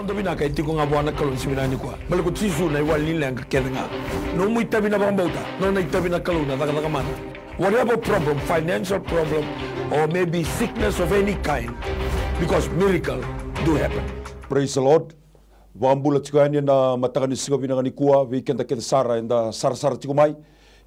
Nonda bina ka iti ko nga buwana kalon siminani kwa. Bala ko tisu na iwalin lang ka kaya nga. No mo itabi na bang bauta. No na itabi na kalon na taka mana. Whatever problem, financial problem, or maybe sickness of any kind, because miracle do happen. Praise the Lord. Wambula tikuani na matagani singa binangani kuwa weekend kita sara enda sar tikumai.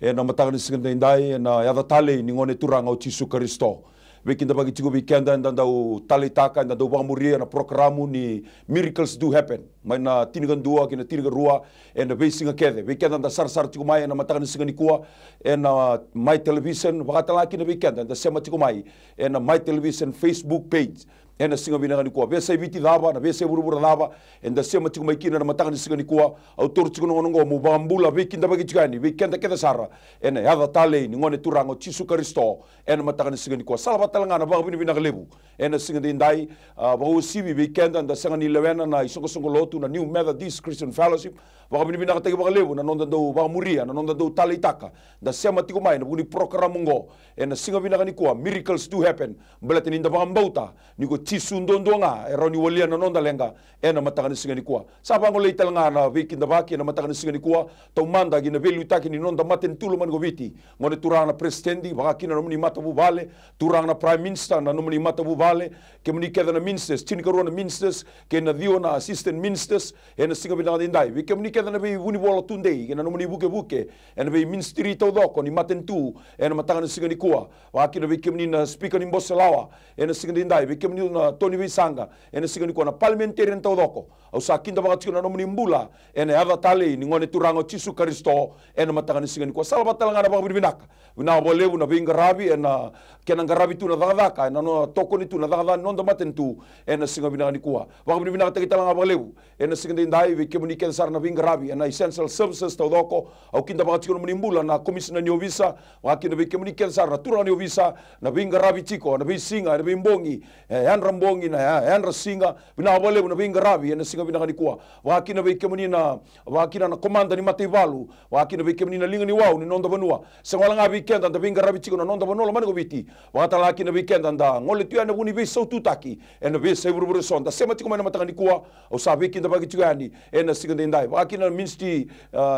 Na matagani singa indai na yada tale ningone turanga o Yesu Kristo. Weekend bagi tigo weekend enda dau tale taka enda dau banguria na programu ni miracles do happen. Mai na tinigan dua kina tinigan rua enda besinga kede. Weekend enda sar tikumai na matagani singa ni kuwa ena my television wakatala kina weekend enda sema tikumai ena my television Facebook page. Ena singa binangani kuwa vesa ibiti dava na vesa burubura dava enda sema tiku maikina na matanga singa ni kuwa autor tiku ngongo mo bambula weekend bagi tikani weekend keda sara ena yada tale ni ngone turango Yesu Kristo ena matanga singa ni kuwa salva talanga na bago binanga lebu ena singa dindai bago sibi weekend enda singa ni lewena na isongo lotu na New Methodist Christian Fellowship bago binanga tagi bago lebu na nonda do bago muria na nonda do tale taka da sema tiku mai na buni program ngo ena singa binanga ni kuwa miracles do happen belatin inda bago mbauta ni ko tisundondonga eroni walia na nonda lenga ena matagani singa ni kuwa sapa ngo leital nga na weekend da baki na matagani singa ni kuwa to manda gina velu taki ni nonda maten tulu man goviti ngone turana presidendi baki na nomni matabu vale turana prime minister na nomni matabu vale ke muni keda na ministers tinika rona ministers ke na dio na assistant ministers ena singa binanga dindai we ke muni keda na be uni bola tunde ke na nomni buke ena be ministry to doko ni maten tu ena matagani singa ni kuwa baki na we ke muni na speaker ni mboselawa ena singa dindai we ke muni na Tony Visanga ena singa ni kuwa na parliamentarian to doko au sa kinda baka tikuna nomni mbula ena hava tale ni ngone turango Yesu Kristo ena matagani singa ni kuwa salva talanga na baka binaka na bolevu na binga rabi ena kena ngarabi tu na dagaka ena no toko ni tu na dagada nonda maten tu ena singa binanga ni kuwa baka binaka takita langa bolevu ena singa dindai we kemuni ken sar na binga rabi ena essential services to doko au kinda baka tikuna nomni mbula na commissioner ni ovisa wakina we kemuni ken sar na turani ovisa na binga rabi tiko na bisinga na bimbongi Rambongi na yan rasinga bina bolevu na binga rabi ena singa binanga ni kuwa wakina we kemuni na wakina na komanda ni Mativalu wakina we kemuni na linga ni wau ni nonda banua sengwala nga weekend anda binga rabi tiko na nonda banua mani go biti wakatala kina weekend anda ngole tu ana buni be so tutaki ena be se buruburu sonda sema tiko mana matanga ni kuwa au sa weekend bagi tiko ani ena singa dindai wakina minsti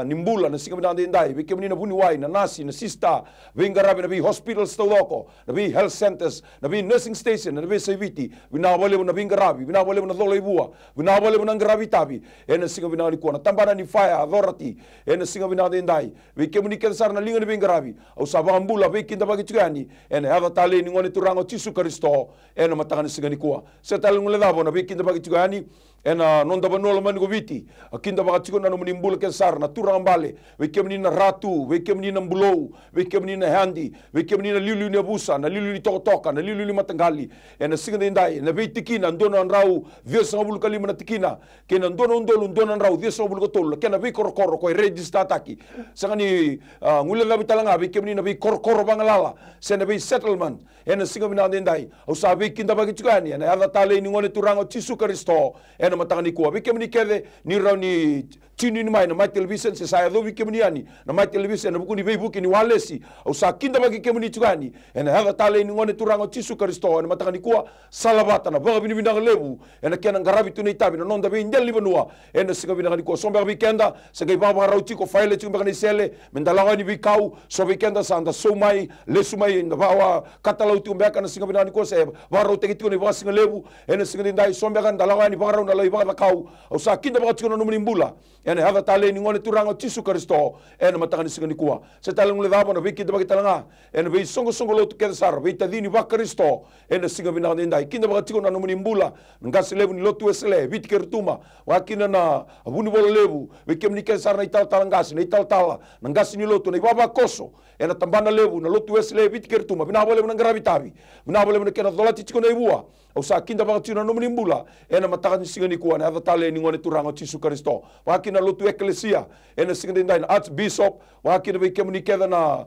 nimbula na singa binanga dindai we kemuni na buni wai na nasi na sista binga rabi na bi hospitals to loko na bi health centers na bi nursing station na bi seviti bina bolevu na binga rabi bina bolevu na dolo ibua bina bolevu na ngarabi tabi ena singa binanga ni kuwa na tambana ni fire authority ena singa binanga dindai we kemuni ken sar na linga ni binga rabi au sa bambula we kinda bagi tiko ani ena hava tale ni ngone turango Yesu Kristo ena matagani singa ni kuwa se tale ngole dabo na we kinda bagi tiko ani ena nonda banola mani go viti akinda baka tiko na nomni mbula ken sar na turambale we kemni na ratu we kemni na mbulou we kemni na handi we kemni na lilu ni abusa na lilu ni tokotoka na lilu ni matangali ena singa dindai na we tikina ndona nrau vesa ngabulu kalima na tikina kena ndona ndolu ndona nrau vesa ngabulu ko tolu kena we korokoro ko register ataki sangani ngule la bitalanga we kemni na we korokoro bangalala sena we settlement ena singa bina dindai au sa we kinda bagi tiko ani ena hava tale ni ngone turango Yesu Kristo ena matagani kuwa we kemni kede ni rauni chini ni mai na mai television se saya do we kemni ani na mai television na bukuni Facebook ni walesi au sa kinda bagi kemni tukani ena hava tale ni ngone turango Yesu Kristo ena matagani kuwa salabata na baga bini binanga lebu ena kena ngarabi tu nei tabi na nonda be indel libanua ena singa binanga ko somba weekenda se gai baba rauti ko faile tu mbagani sele mendalaga ni bikau so weekenda sanda so mai lesu mai na bawa katalau tu mbaka na singa binanga ko se baro te kitu ni ba singa lebu ena singa dindai somba kan dalaga ni baro na lai baba kau au sa kinda baka tu no numni mbula ena hava tale ni ngone turango Yesu Kristo ena matagani singa ni kuwa se tale ngule dabo na weekenda baka talanga ena be songo lo tu keda sar be tadini ba Kristo ena singa binanga dindai kinda baka tu na numni mbula ngasi lebu ni lotu esele vit kertuma wakina na abuni bolo lebu we kemni ken sar na ital talangasi na ital tala ngasi ni lotu na ibaba koso ena tambana lebu na lotu esele vit kertuma bina bole na ngarabi tabi bina bole na kena dolati tiko na ibua au sa kinda baka tuna nomni mbula ena matagani singa ni kuwa na hava tale ni ngone turango Yesu Kristo wakina lotu eklesia ena singa dindai na archbishop wakina we kemni keda na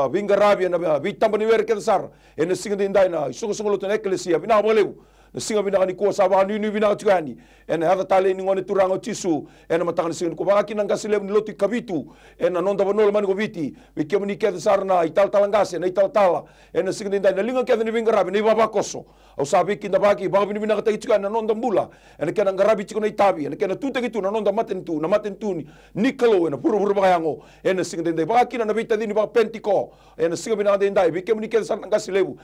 vinga rabi na vitamba ni wer keda sar ena singa dindai na songo lotu na eklesia bina bole na singa binakani kuwa sa ba ni binakani ena hada tale ni ngone turanga o tisu ena matanga singa ko ba kina ngasile ni loti kabitu ena nonda banol mani ko viti we kemni ke sarna ital talangase na ital tala ena singa dinda na linga ke ni bingarabi ni baba koso au sabi kinda baki ba bini binaka taichika na nonda mbula ena kena ngarabi chiko na itabi ena kena tuta gitu na nonda matentu na matentu ni nikalo ena puru puru bayango ena singa dinda ba kina na vita dini ba pentiko ena singa binaka dinda we kemni ke sarna ngasilebu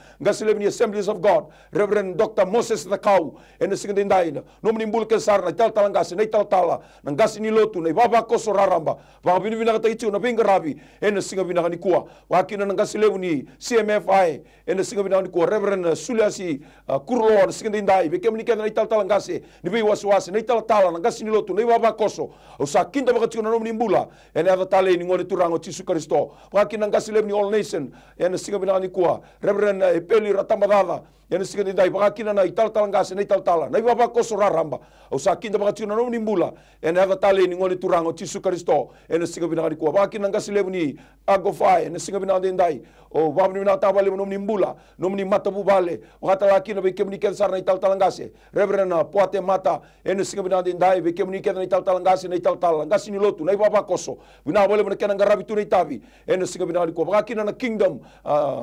ni Assemblies of God Reverend Dr. Moses Nakau ena singa dinda ina no mnimbul ke sarna ital talangase na ital tala na ngasi ni lotu na baba koso raramba ba bini binaka taichika na bingarabi ena singa binaka ni kuwa wa kina na ngasilebu ni CMFI ena singa binaka ni kuwa Reverend Suliasi kurlo na singa dindai be kemni kena ital tala ngase ni be waswasi na ital tala na ngasi ni lotu na baba koso o sa kinda baka tuna no mnimbula ena ada tale ni ngone turango Yesu Kristo wa kina ngasi lebu ni All Nation ena singa binaka ni kuwa Reverend Epeli Ratambadada ena singa dindai baka kina na ital tala ngase na ital tala na baba koso raramba o sa kinda baka tuna no mnimbula ena ada tale ni ngone turango Yesu Kristo ena singa binaka ni kuwa baka kina ngasi lebu ni Agofai ena singa binaka dindai o baba ni binaka tabale no mnimbula no mni matabu bale wakata laki na be kemni ken sarna ital talangase Reverend Poate Mata ena singa binaka dindai be kemni ken ital talangase na ital talangase ni lotu na baba koso bina bole na ken ngarabi tu na itabi ena singa binaka ko baka kina na kingdom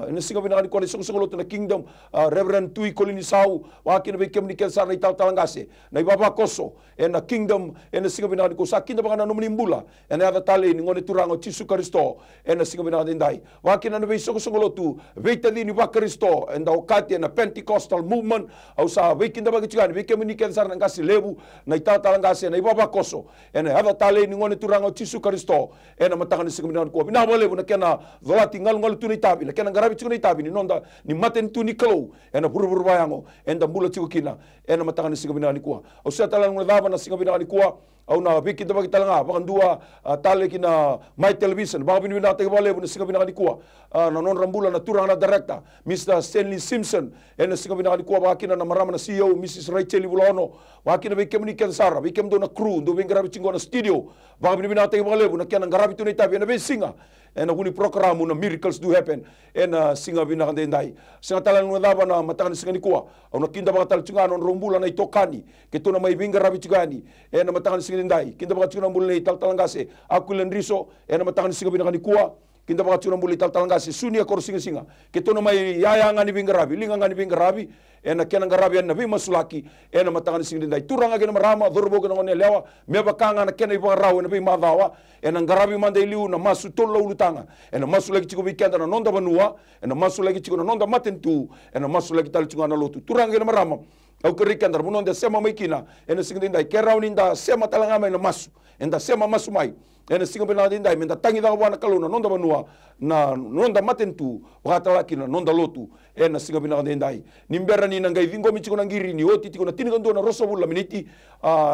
ena singa binaka ko song lotu na kingdom Reverend Tui Kolini Sau baka kina be kemni ken sarna ital talangase na baba koso ena kingdom ena singa binaka ko sa kinda baka na no mnimbula ena ada tale ni ngone turango Yesu Kristo ena singa binaka dindai baka kina na be song lotu veita ni ba Kristo enda okati na Pentecostal movement au sa wekinda bagi chigani we kemni ken sarna ngasi lebu na itata ngasi na ibaba koso ena hada tale ni ngone turango Yesu Kristo ena matanga ni sigmina ko bina bole na kena zolati ngal tu ni tabi na kena ngarabi chigani tabi ni nonda ni maten tu ni klo ena buru bayango enda mbula chigukina ena matanga ni sigmina ni ko au sa tala ngada na sigmina ni ko au na wiki da bagi talanga bakan dua tale kina my television ba bini na te bole na sigmina ni ko na non rambula na turanga director Mr. Stanley Simpson ena sigmina ni ko ba kina na marama na CEO Mrs. Rachel Bulono wa kina be kemni ken sara be kem do na crew do be ngarabi chingo na studio ba bini na te bole na kena ngarabi tu ni tabi na be singa ena kuni program na miracles do happen ena singa bina kan dai singa talan ngada na matakan singa ni ko au na kinda ba tal chinga non rombula na itokani ke to na mai bingarabi chigani ena matakan singa dai kinda ba chinga mbul ni tal talangase akulen riso ena matakan singa bina kan ni ko kinda baka tuna mbuli tal talangasi sunia kor singa ke to na mai yaya ngani bingarabi linga ngani bingarabi ena kena ngarabi ena bi masulaki ena matanga singa dai turanga gena marama dorbo gena ngone lewa me bakanga na kena ibang raw ena bi madawa ena ngarabi mandai liu na masu tolo ulutanga ena masu lagi chiko weekend na nonda banua ena masu lagi chiko na nonda matentu ena masu lagi tal chiko na lotu turanga gena marama au kerikanda munonda sema maikina ena singa dai kerau ninda sema talanga mai na masu enda sema masu mai ena singa bina dindai menda tangi da wana kaluna nonda banua na nonda matentu wakata laki na nonda lotu ena singa bina dindai nimbera ni nangai vingo michiko nangiri ni oti tiko na tini kando na rosa bula miniti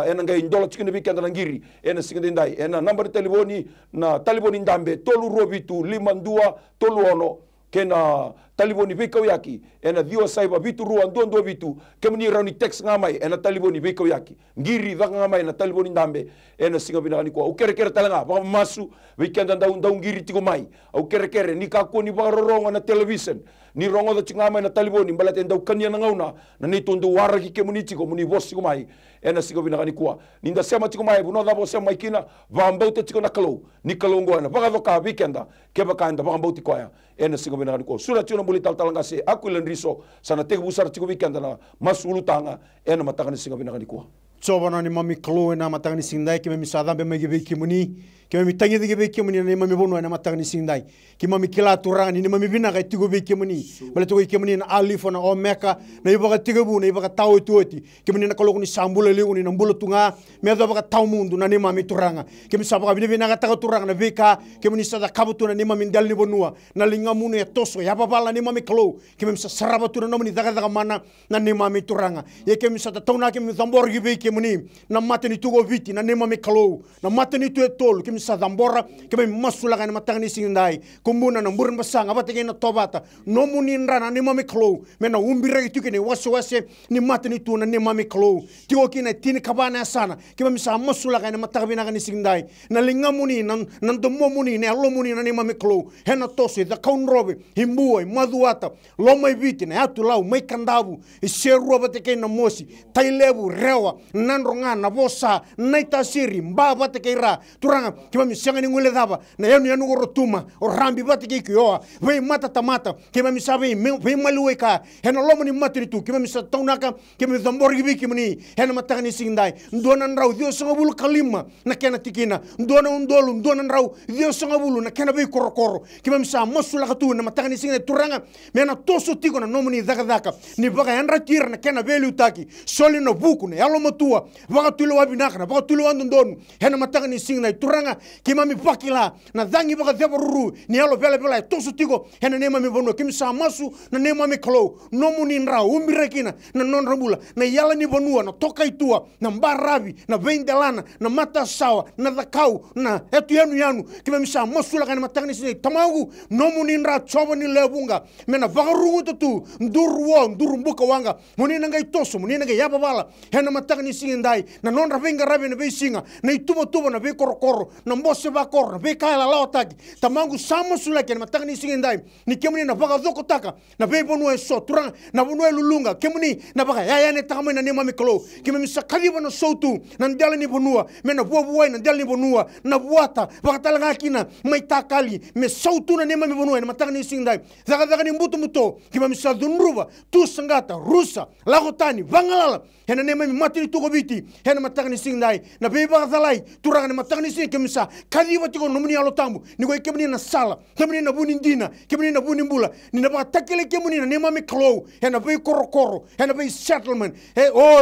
ena ngai ndola chiko nebi kanda nangiri ena singa dindai ena number telefoni na taliboni ndambe tolu robitu limandua tolu ono kena taliboni bikau yaki ena dio saiba bitu ruan dondo bitu kemni rauni text ngamai ena taliboni bikau yaki ngiri vanga ngamai ena taliboni ndambe ena singa bina ni ko au kere talanga ba masu weekend ndau ngiri tiko mai au kere ni ka ko ni baroronga na television ni rongo da chingamai na taliboni balate ndau kania na ngauna na ni tondo waraki kemuni tiko muni bosi ko mai ena singa bina ni ko ninda sema tiko mai buno da bo sema ikina va mbauta tiko na kalo ni kalongo na baga doka weekenda ke baka nda baga mbauti ko ya ena singa bina ni ko sura tino buli tal talangase akulen riso sana te busar tiko weekend na masulu tanga ena mataka ni singa bina ni ko Coba ni mami klo na matang ni sindai ki mami sadam be magi be kimuni ki mami tangi de be kimuni na mami bono na matang ni sindai ki mami kila turang ni mami bina ka tigo be kimuni bale to kimuni na alif na omeka na iba ka tigo bu na iba ka tau tuoti kimuni na kalo ni sambula le ni nambulo tunga me do ba ka tau mundu na ni mami turanga ki mi sabaka bina ka taga turanga na beka kimuni sada kabutu na ni mami dal ni bonua na linga munu ya toso ya babala ni mami klo ki mami sa sarabatu na mami daga mana na ni mami turanga ye ki mi sada tauna ki mi zambor gi be ke muni na mata ni tugo viti na nema me kalau na mata ni tu etol ke misa dambora ke me masula kana matangani singdai kumbuna na murun basanga batake na tobata no muni na nema me kalau me na umbira itu ke ne wase ni mata ni tu na nema me kalau tigo kina tini kabana sana ke me misa masula kana matakabina kana singdai na linga muni nan domo muni ne alo muni na nema me kalau hena tose da kaunrobe himbuoi maduata lo mai viti na atu lau mai kandavu e serua batake na mosi tailebu rewa nanronga na bosa naita siri mba batake ra turanga kima misanga ni ngule daba na yanu gorotuma o rambi batake kioa we mata tamata kima misabe we malueka hena lo muni matri tu kima misa taunaka kima zambori biki muni hena matani singdai ndona nrau dio sanga bulu kalima na kena tikina ndona undolu ndona nrau dio sanga bulu na kena be korokoro kima misa masula katu na matani singdai turanga mena toso tiko na nomuni daka ni baga yanra tira na kena velu taki soli no buku ne alo matua baga tulo wabinaka na baga tulo andon hena mataka ni singna turanga kima mi pakila na dangi baga deboruru ni alo vela toso tiko hena nema mi bono kimsa masu na nema mi klo nomuni nra umbirekina na non rabula na yala ni bonua na toka itua na mbarabi na vendelana na mata sawa na dakau na etu yanu kima misa masu la kana mataka ni singna tamagu nomuni nra choba ni lebunga mena baga rungu tu nduru mbuka wanga munina ngai toso munina ngai yaba bala hena mataka ni singindai na non ravenga rabe na be singa na ituba na be korokoro na mbose ba kor na be kala lao taki tamangu sama sulake na mataka ni singindai ni kemuni na baga zoko taka na be bonu eso turanga na bonu lulunga kemuni na baga ya ne taka na nema miklo kememi sakali bana soutu na ndala ni bonua mena buai na ndala ni bonua na buata baga talanga kina mai takali me soutu na nema mi bonua na mataka ni singindai zaga ni mbuto kememi sadunruba tu sangata rusa lagotani bangalala hena nema mi matini tugo biti hena matagni singdai na beba zalai turanga matagni sing kemisa kadiwa tiko nomuni alotambu ni go kemni na sala kemni na buni ndina kemni na buni mbula ni na takele kemni na nema mi klo hena be korokoro hena be settlement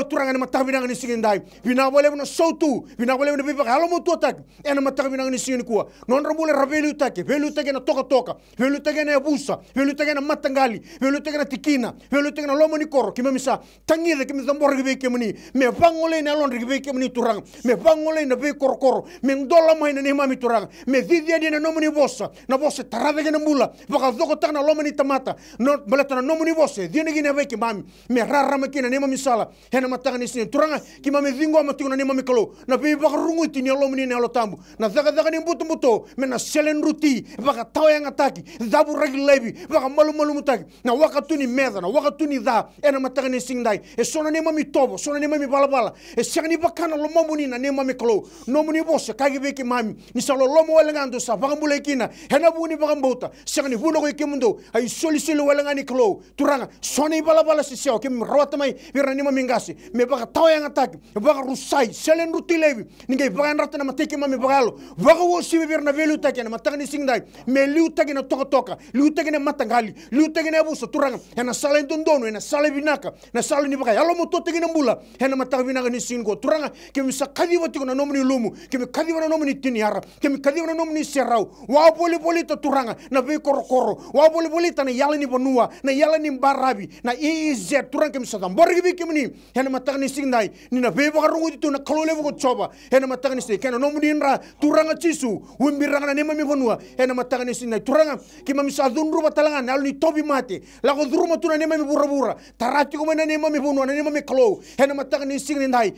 turanga na matagni ni singdai bina wale na soutu bina wale na beba halo moto tak hena matagni ni sing kuwa non rabule rabelu take na toka velu take na busa velu take na matangali velu take na tikina velu take na lomoni koro kimisa tangire kimisa mbor gibe kemni me vangole na lon gibe kemni turang me vangole na be korokoro me ndola mai na nema mi turang me vidia na nomoni bossa na bossa tarave na mula baka zoko tak na lomoni tamata no balata na nomoni bossa dine gine be kimami me rara makina nema misala hena matanga ni sin turanga kimame vingo amatu na nema mikolo na be baka runguti ni lomoni na lotambu na zaga ni mbuto me na selen ruti baka tawanga taki zabu regilebi baka malu mutaki na wakatu ni meda na wakatu ni da ena matanga ni singdai e sona nema mi tobo sona nema mi balabala e sangni bakana lo mamuni na nema mi klo no muni bosse kagi beki mami ni salo lo mo welangando sa bakambule kina hena buni bakambota sangni buno ko kemundo ay solisilo welangani klo turanga sona balabala sisio kem rawata mai vira nema mingasi me baka tawanga taki baka rusai selen rutilebi ningai baka rata na mateke mami bakalo baka wo sibe vira na velu taki na matanga ni singdai me liu taki na toka liu taki na matangali liu taki na buso turanga hena sala ndondono hena sala binaka na sala ni baka yalo mo tote na mbula hena mataka binaka ni singo turanga kemi sakadi wati na nomni lumu kemi kadi na nomni tiniara kemi kadi na nomni serau wa boli to turanga na be korokoro wa boli ta na yala ni bonua na yala ni barabi na EZ turanga kemi sadam borgi bi kemi hena mataka ni singdai ni na be baka rungu tu na kalole ko choba hena mataka ni sing kana nomni nra turanga chisu wimbiranga na nema mi bonua hena mataka ni singdai turanga kemi misadun ruba talanga na ni tobi mate la ko duruma tu na nema mi burabura tarati ko na nema mi bonua na nema mi klo hena mataka ni sing nai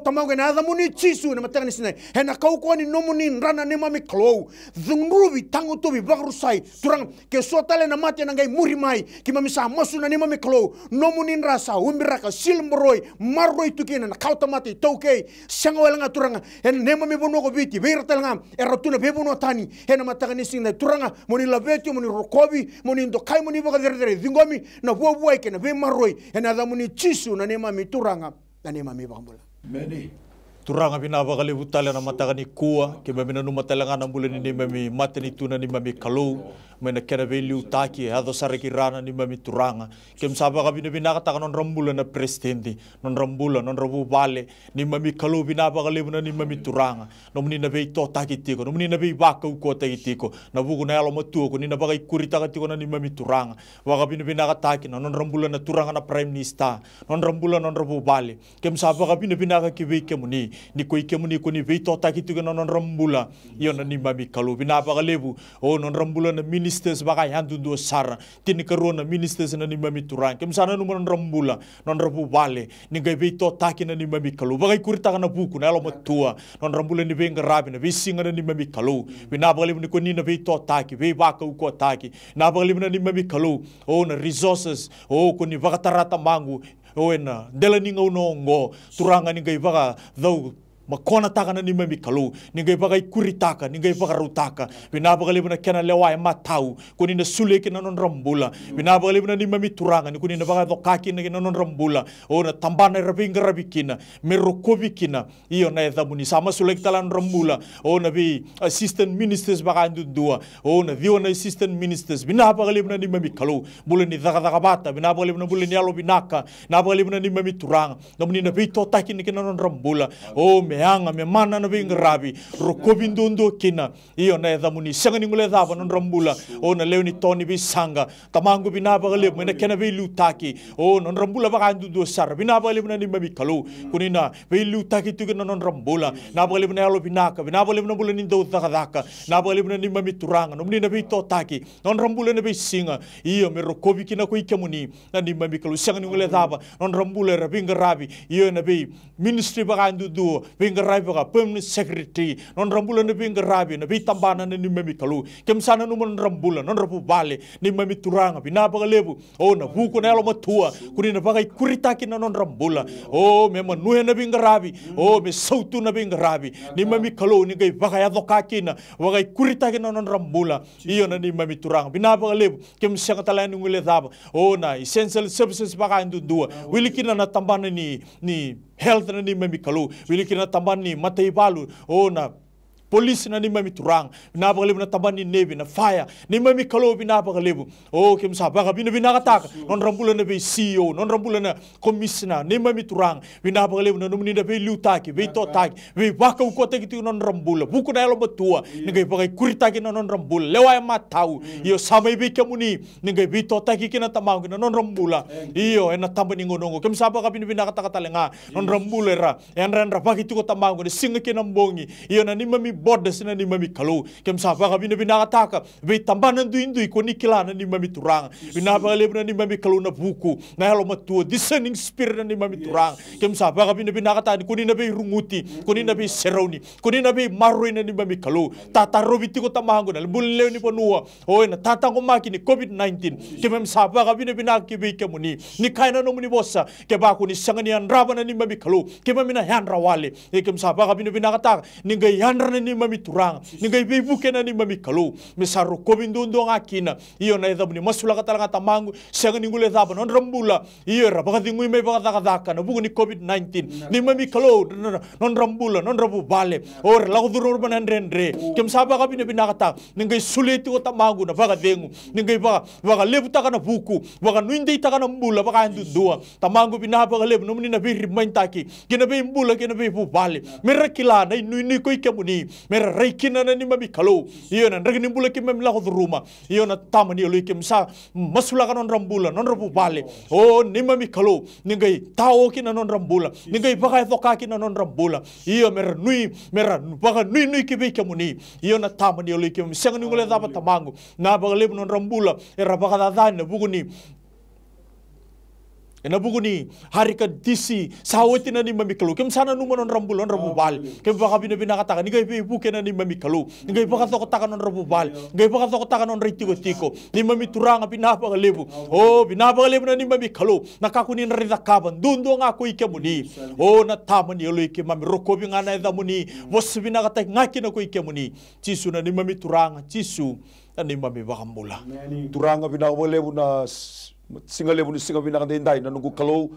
tamago na muni chisu na mataka ni sing hena kau ko ni nomuni rana nema mi klo zungrubi tangu tobi bagrusai turang ke sotale na mate na ngai muri mai ki mamisa masu na nema mi klo nomuni rasa umbiraka silmroi marroi tukina na kau tamate toke sangwelanga turanga hena nema mi bono ko biti beirtalanga eratuna bebono tani hena mataka ni sing turanga moni labeti moni rokobi moni ndokai moni bagadere zingomi na buai ke na be marroi hena da muni chisu na nema mi turanga na nema mi bambula Many. Turanga binabakali butala na mataka ni kuwa, kaya minanumatalangan ang mula ni mami matani tuna ni mami kalau, mena kena veliu taki ado sareki rana ni mami turanga kem saba ka bina bina kata non rambula na presidente non rambula non rabu vale ni mami kalu bina ba kalebuna ni mami turanga no muni na vei to taki tiko no muni na vei baka ko taki tiko na buku na alo matu ko ni na bagai kurita ka tiko na ni mami turanga wa ka bina kata ki non rambula na turanga na prime minister non rambula non rabu vale kem saba ka bina ka ki vei kemuni ni ko ikemuni ko ni vei to taki tiko non rambula iyo na ni mami kalu bina ba kalebu o non rambula na ministers baka handu do sara tini karona ministers na ni mami turang kem sana no non rambula non rabu vale ni gai veito taki na ni mami kalu baka kurita kana buku na alo matua non rambula ni venga rabi na visinga na ni mami kalu bina ba kalebu ni ko ni na veito taki ve baka uko taki na ba kalebu na ni mami kalu o na resources o ko ni baka tarata mangu o na dela ni ngo turanga ni gai baka dau makona taka na ni mami kalu ningai bagai kuritaka ningai bagarutaka binabagale na kena lewa e matau kuni na suleke na non rambula binabagale na ni mami turanga ni kuni na baga dokaki na non rambula o na tambana rabinga rabikina merokobikina iyo na edamuni sama suleke talan rambula o na bi assistant ministers baga ndua o na dio na assistant ministers binabagale na ni mami kalu bule ni daga bata binabagale na bule ni alo binaka nabagale na ni mami turanga na muni na bito taki ni non rambula o meanga me mana na vinga rabi rokobindo kina iyo na edamuni sanga ningule dava non rambula o na leoni toni bisanga tamangu binaba gale me na kena be lutaki o non rambula baka ndu sar binaba gale na ni mami kalu kunina be lutaki tu non rambula na gale na alo binaka binaba gale na bula nindo daka na gale na ni mami turanga no na be to taki non rambula na be singa iyo me rokobi kina ko ikemuni na ni mami kalu sanga ningule dava non rambula rabinga rabi iyo na be ministry baka ndu vinga rabi ka permanent secretary non rambula na vinga rabi na vitambana na ni mami kalu kem sana no non rambula non rabu vale ni mami turanga binaba ka lebu o na buku na alo matua kuni na bagai kuritaki na non rambula o me manuhe na vinga rabi o me sautu na vinga rabi ni mami kalu ni gai bagai adokaki na bagai kuritaki na non rambula iyo na ni mami turanga binaba ka lebu kem sanga talani ngule daba o na essential services bagai ndua wilikina na tambana ni health na ni mami kalu wilikina tambani matay balu o na police na ni mami turang binabagalebu na tambani navy na fire ni mami kalu binabagalebu o kem sa baka binakataka non rambula na be CEO non rambula na commissioner ni mami turang binabagalebu na numuni na be lutaki be totaki be baka ukote gitu non rambula buku na elo batua ningai bagai kuritaki na non rambula lewa matau iyo samai be kemuni ningai be totaki kina tamangu na non rambula iyo ena tambani ngonongo kem sa baka binakataka talenga non rambula ra enra baki tu ko tamangu ni singa kina mbongi iyo na ni mami bodas na ni mami kalu kem sapa ka binakataka be tambanan duindui ko nikila na ni mami turang binabagalebu na ni mami kalu na buku na halo matua discerning spirit na ni mami turang kem sapa ka binakatani kuni na be runguti kuni na be seroni kuni na be maroi na ni mami kalu tatarobiti ko tamango na bulle ni ponua o na tatango makini COVID-19 kem sapa ka binaki be kemuni ni kaina no muni bossa ke ba ko ni sangani anraba na ni mami kalu ke mami na handra wale kem sapa ka binakataka ni ngai handra na ni mami turanga ningai bebuke na ni mami kalu misaro kobindo ngakina iyo na edamuni masula katalanga tamangu sanga ningule daba non rambula iyo ra baka dingui me baka daka na buku ni COVID-19 ni mami kalu non rambula non rabu vale or la udurur banandre kem saba ka binakata ningai suleti ko tamangu na baka dengu ningai baka lebu taka na buku baka nuindei taka na mbula baka ndua tamangu binaba ka lebu nomni na be rimaintaki kina be mbula kina be bu vale merakila na nuini ko ikemuni mera raikina na ni mami kalu iyo na ragini mbula ki mami lako ruma iyo na tamani olo ikem sa masula ka non rambula non rabu vale o ni mami kalu ningai tao kina non rambula ningai baka thoka kina non rambula iyo mera baka nui ki be kemuni iyo na tamani olo ikem sanga ni ngule daba tamangu na baka lebu non rambula era baka dadani na buguni ena buguni harika disi sawati na ni mami kalu kem sana numa non rambul non rabu bal kem baka binakataka ni gai buke na ni mami kalu ni gai baka tokotaka non rabu bal gai baka tokotaka non tiko ni mami turanga binapagalebu o binapagalebu na ni mami kalu nakakunin ridakaban dundo nga ko ikemuni o na tamani olo ike mami rokobi nga na edamuni bos binakatak ngaki na ko ikemuni tisu na ni mami turanga tisu na ni mami bakambula turanga binapagalebu na singa lebu ni singa binakatindai na nunggu kalu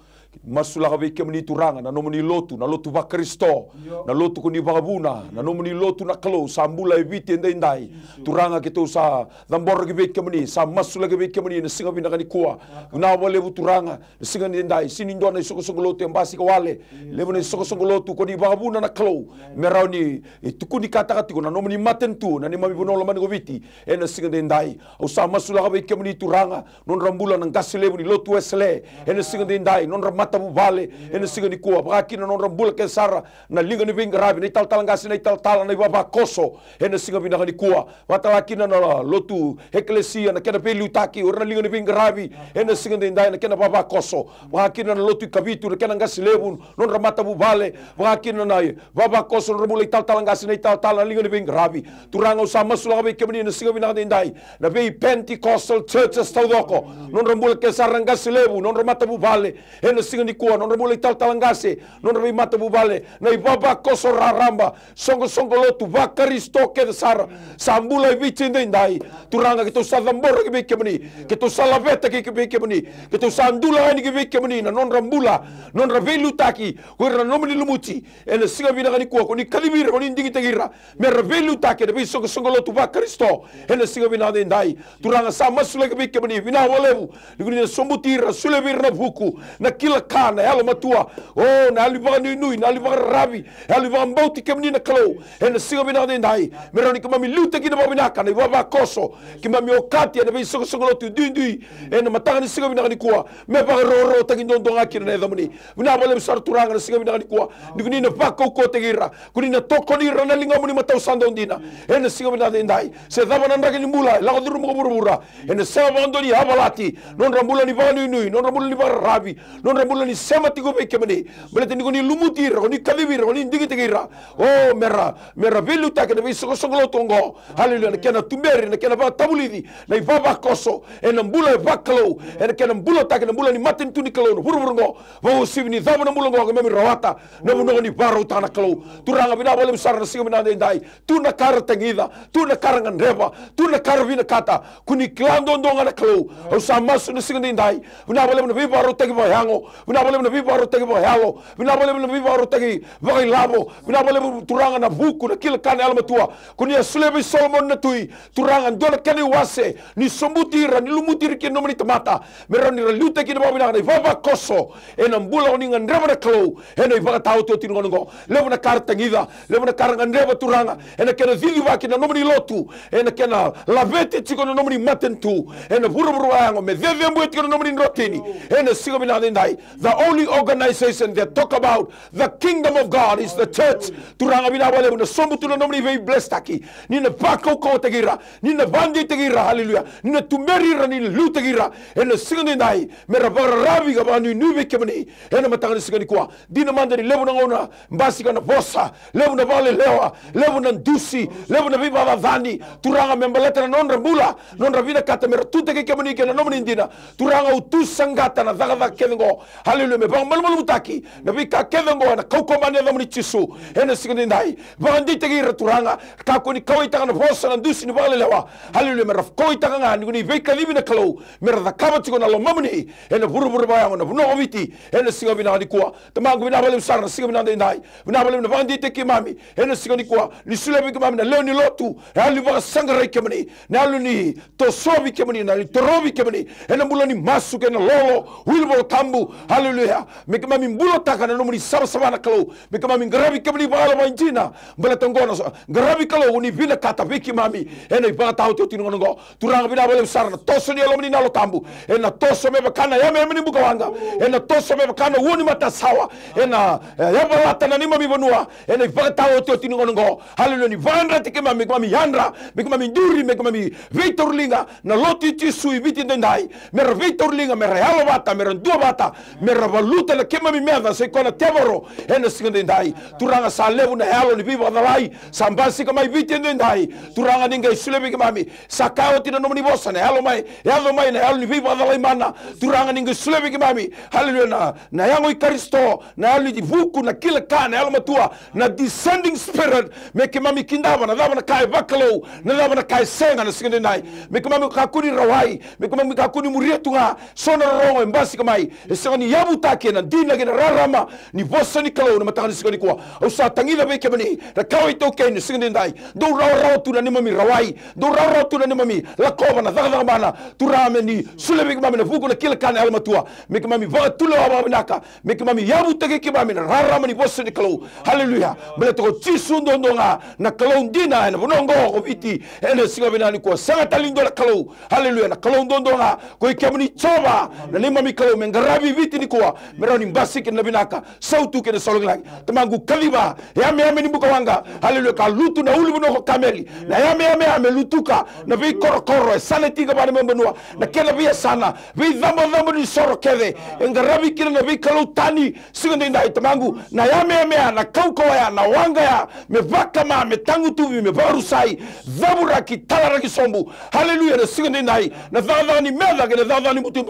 masula ka veke mani turanga na nomoni lotu na lotu va Kristo na lotu kuni vagabuna na nomoni lotu na kalo sambula eviti endai turanga ke to sa dambor ke veke mani sa masula ke veke mani na singa bina kani kuwa na wale turanga na singa endai sinindo na soko soko lotu embasi ka wale levo na soko soko lotu kuni vagabuna na kalo merani tukuni kata katiko na nomoni matentu na ni mami bonola mani ko viti na singa endai o sa masula ka veke mani turanga non rambula na gasilevo ni lotu esle na singa endai non mata vale ena singa ni kua pakina non rambula ke sara na linga ni vinga rabi na tal talangasi na tal tala na baba koso ena singa bina ni kua watalakina na lotu eklesia na kena pelu taki ora linga ni vinga rabi ena singa ndai na kena baba koso pakina na lotu kabitu na kena ngasi lebun non ramata vale pakina na baba koso non rambula tal talangasi na tal tala na linga ni vinga rabi turanga usama sulaga ke na singa bina ndai na be Pentecostal churches taudoko non rambula ke sara ngasi lebu non ramata vale ena singa ni kua non rambula tal talangase non rabi mata bubale na ibaba koso raramba songo lotu va Kristo ke sara sambula vichinde ndai turanga ke to sadambora ke beke mani ke to salaveta ke beke mani ke to sandula ni ke beke mani na non rambula non ravelu taki kuira nomini lumuti ena singa bina ni kua koni kalimira koni ndingi tegira me ravelu taki de songo lotu va Kristo ena singa bina ndai turanga sama sule ke beke mani bina walevu ni sombutira sule birna buku na kila kana ela matua oh na aliva nui na aliva rabi aliva mbauti kemni na kalo ena singa bina ndai meroni kama miluta kina babina kana baba koso kima mi okati na biso songolo tu dindui ena matanga ni singa bina ni kuwa me ba roro tagi ndonga kina na damani bina bale sar turanga na singa bina ni kuwa ni na pako ko tegira kuni na toko ni rana linga muni matau sando ndina ena singa bina ndai se dava na ndaki ni mula la koduru mo burubura ena sa vandoni habalati non rambula ni ba nui non rambula ni ba rabi non rambula ni sema tigo beke mani belete ni koni lumutira koni kalibira koni ndigi tegira oh mera velu take na biso songolo tongo haleluya na kena tumberi na kena ba tabulidi na ibaba koso ena mbula bakalo ena kena mbula take na mbula ni matin tuni kalo no burburungo wo sibni dama na mbula ngo memi rawata na buno ni baro tana kalo turanga bina bole besar na singa bina ndai tu na kar tengida tu na karangan reba tu na karvina kata kuni klando ndonga na kalo o samasu na singa ndai bina bole na baro tegi ba yango bina bole na baro tegi ba yalo bina bole na baro tegi ba labo bina bole turanga na buku na kila kana alma tua kuni asulebe Solomon na tui turanga ndona kani wase ni sombutira ni lumutira ki nomani tamata merani luta ki na bina na baba koso ena mbula oni ngandreva na klo ena ibaka tau to tingongo levo na karta ngida levo na karanga ndreva turanga ena kena vili waki na nomani lotu ena kena lavete tiko na nomani matentu ena buruburu yango me veve mbu tiko na nomani rotini ena sigo bina ndai the only organization that talk about the kingdom of God is the church turanga bina wale na sombutu na nomani very blessed aki ni na bako ko tegira ni na bandi tegira hallelujah ni na tumeri ni lu tegira ena sigo ndai mera rabi ga banu nuwe kemani ena matanga sigo ni kwa dina mandari levo na ngona mbasi kana bosa levo na vale lewa levo na ndusi levo na viva vani turanga membeleta na non rambula non ravina kata mera tute ke kemani ke na nomani ndina turanga utusangata na zaga kengo hallelujah me bang malmal mutaki na bika kengo na kaukomane na mani chisu ena sigo ndai bandi tegira turanga ka ko ni kawita kana bosa na ndusi ni vale lewa hallelujah mera koita kana ni bika libina kalo mera da kabati ko na lo mamni ena buru ba na no oviti ena sigo bina ni kwa tamangu bina bale usara na sigo bina ndai bina bale na bandi te kimami ena sigo ni kwa ni sule bi kimami na leo ni lotu hali ba sangare kemani na luni to sobi kemani na torobi kemani ena mbula ni masu ke na lolo wilbo tambu hallelujah me kimami mbulo taka na nomuni saba na kalo me kimami ngarabi kemani ba ala injina mbala tongona ngarabi kalo ni bina kata biki mami ena ba tau to tinongo turanga bina bale usara na toso ni alomni na lo tambu ena toso me bakana ya me mni bukawanga ena toso me bakana woni mata sawa ena ya balata na nima mi bonua ena bakata to tinongo hallelujah ni vandra tike mami mami yandra me mami nduri me mami vitorlinga na loti tisu ibiti ndai mer vitorlinga mer halo bata mer ndu bata mer valuta na kema mi meda se kona tevoro ena sigende ndai turanga sa levu na halo ni biba dalai sambasi kama ibiti ndai turanga ninga isulebe mami sakao tina nomni bosa na halo mai na halo ni biba dalai mana turanga ninga isulebe mami hallelujah na yango Kristo na halo di vuku na kila kana halo matua na descending spirit me mami kindava na dava na kai bakalo na dava na kai senga na sigende ndai me mami kakuni rawai me mami kakuni murietunga sona rongo mbasi kamai esani mami yabu take na dina gina rarama ni vosa ni kalau na matanga ni sikoni kwa au sa tangina be ke mani na kawai to ke ni singin dai do raw tu na ni mami rawai do raw tu na ni mami la kova na daga mana tu rame ni sulebi ke mami na fuku na kila kana alma tua me ke mami va tu lo mami naka me ke mami yabu take ke mami na rarama ni vosa ni kalau haleluya bele to chisu ndonga na kalau dina na bonongo ko viti ene singa binani kwa sanga talindo la kalau haleluya na kalau ndonga ko ke mani choba na ni mami kalau mengarabi viti ni kwa merani mbasi ke na binaka sautu ke na solong lagi temangu kaliba yame ni buka wanga haleluya ka lutu na ulu no kameli na yame lutuka na vi koro sale tiga bana membenua na kena via sana vi dhambo ni soro kede engarabi kina na vi kalau tani singa ndai temangu na yame na kauko ya na wanga ya me vakama me tangu tuvi me barusai dhabura ki talara ki sombu haleluya na singa ndai na dhambo ni meda ke na dhambo ni mutu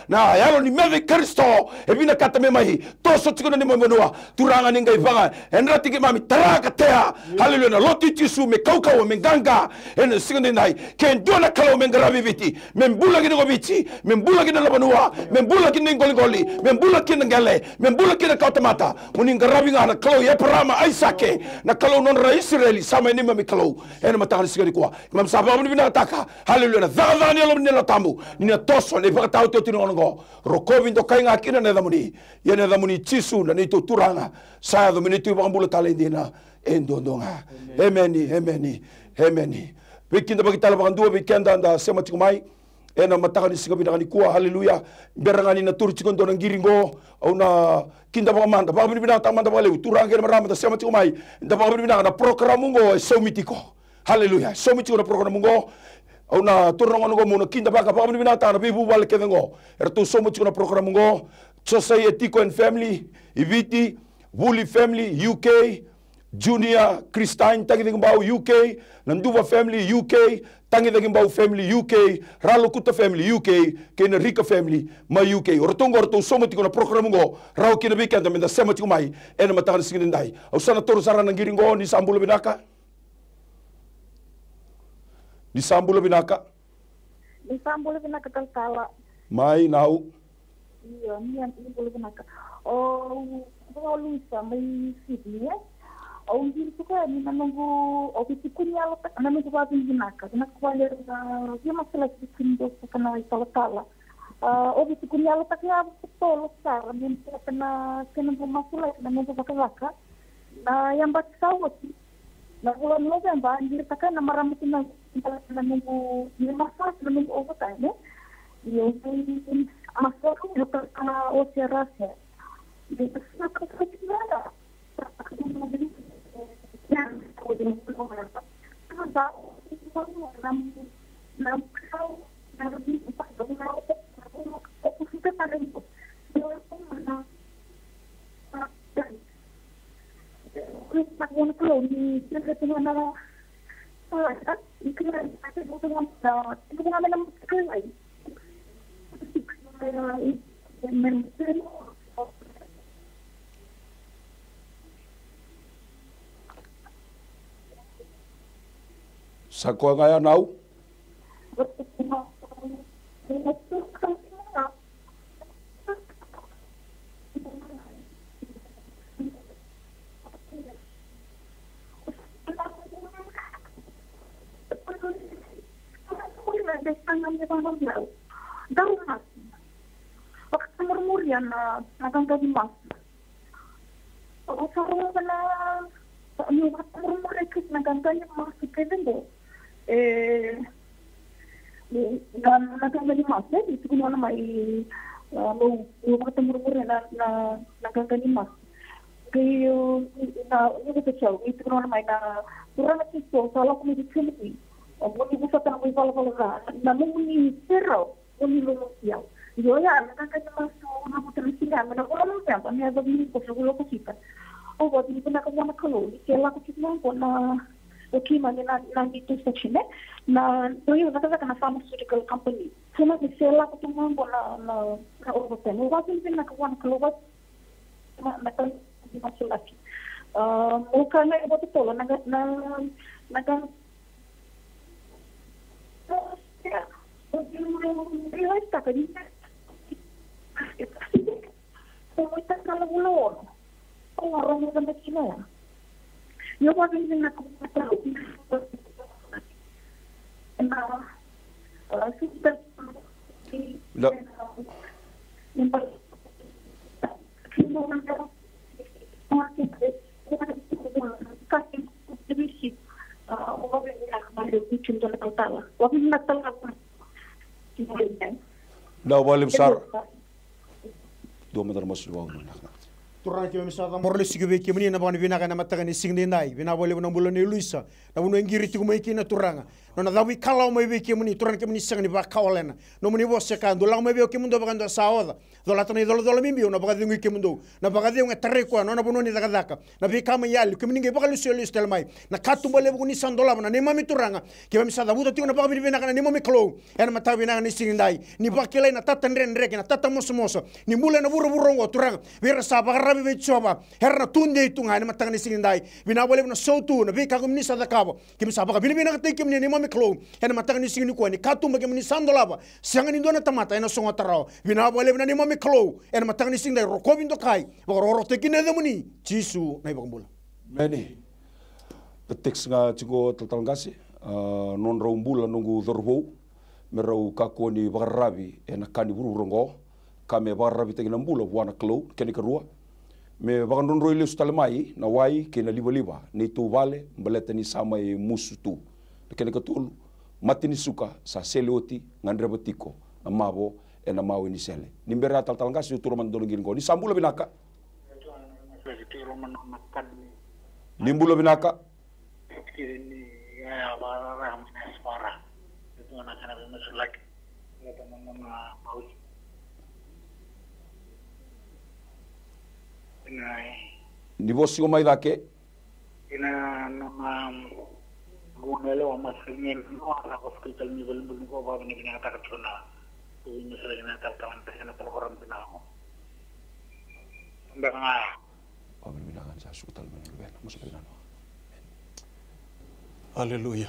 na yalo ni meda Kristo ebina kata me mai toso tikona ni membenua turanga ninga ivanga enrati ke mami taraka tea haleluya na loti tisu me kaukawa me ganga ene singa ndai ken dona kalau me ngarabi viti membula ki ngo viti membula ki na labanua membula ki ngoli membula ki ngale membula ki na kautamata muni ngarabi ngana kalau ya parama aisake na kalau non ra Israeli sama ni mami kalau ene matanga sigari kwa mam sababu ni bina taka haleluya na dhadhani alo ni la tamu ni na toso ni pakatau to tino ngo rokovi ndo kainga kina na dhamuni ya na dhamuni chisu na ni to turanga saya dhamuni tu pambula talendina endondonga ameni weekend bagi tala bakandua weekend anda sema tikumai ena mataka ni sigabi na kuwa haleluya berangani na turu chikondo na ngiringo au na kinda baka manda baka bina tamanda baka lewu turanga na marama sema tikumai nda baka bina na programu ngo somitiko haleluya somitiko na programu ngo au na turanga ngo mo na kinda baka bina ta na bibu wal kedengo ertu somitiko na programu ngo Society and Family Iviti Wuli Family UK Junior Christine tangi ding bau UK Nanduva Family UK tangi ding bau Family UK Ralo Kuta Family UK kena Rika Family ma UK ortongo orto somo tiko na program ngo rao kina weekend menda sema tiko mai ena matanga singin dai au sana toro sara nangiringo ni sambulo binaka Talkala mai nau iya ni yang sambulo binaka oh Luisa may Sydney au hindi suka ni nanungu ofisi kunya lo tak nanungu babi binaka na kwale dia masalah kindo kana Talkala ofisi kunya lo tak ya betul sar ni kena masalah nanungu bakaka na yang bat sawat na bulan November anjir takkan nama ramai nanungu ni masalah nanungu overtime dia masalah itu kana osiarase di sana kerja sakwa ngaya nau dan nagangani mas itu kuna mai lo ketemu na nagangani mas kayo na yung sa itu kuna mai na kurang itu salah ko ni Philippines muni busa ta mo pala na muni pero muni lo yaw yo ya nagangani mas na putin sila na ko mo tempo ni ado ni ko sa gulo ko sita o ba ni na ko na ko kela ko kitna ko na okay man na dito section na doyo nataka na pharmaceutical company sema ni sela ko tumambo na overtime wapi na kwa na kan di masulaki muka na ibo to na realize ta kani Muy tan calor. Orang yang kena China. Yo voy a vivir en Na wale besar. Dua meter masuk bawah. Turang ki misada morle sigibe ki muni na bani bina kana matagani singde ndai bina bole na bulo ne luisa na buno ngiri ti kuma ikina turanga no na dawi kala mo be ki muni turang ki muni sangni ba kawlena no muni bo se kan do la mo be ki mundo bagando saoda do la tani do mimbi no baga dingu ki mundo na baga dingu tare ko no na buno ni daga daka na bi kama yali ki muni nge baga lucio listel mai na katu bole bu ni sandola na ne mami turanga ki misada buto ti na baga bina kana ni mami klo en mata bina ni singde ndai ni bakile na tata ndre na tata moso ni mule na buru ngo turanga vira sa baga be choba herna tunde tunga ni matang ni singindai bina bole na sautu na be kagum ni sadakabo kim sabaka bina bina kate kim ni mami klo hen matang ni singini ko ni katu magi ni sandolaba sangani dona tamata ena songa tarao bina bole na ni mami klo en matang ni singindai rokobindo kai boro te kine demuni jisu nai bakambula Meni peteks nga chigo tatalangasi non raumbula nungu dorbo merau kakoni bagarabi ena kani bururongo kame bagarabi tegina mbula buana klo keni kerua me bagan roi le stale mai na wai ke na liba ni tu vale baleta ni sama e musutu ke ne katul matini suka sa seleoti ngandre batiko amabo e na mawe ni sele ni mbera tal tal ngasi turu man dolo ngin ko ni sambula binaka ni mbulo binaka ni ya bara ramna spara itu anak anak mesulak ya teman-teman mau ni vosi o mai dake ina nama gunele o masnya no ala hospital ni belum ko ba ni bina ta tuna ini sering na tawan na program pinako mbanga pamil binangan sa hospital men masuk binano Haleluya.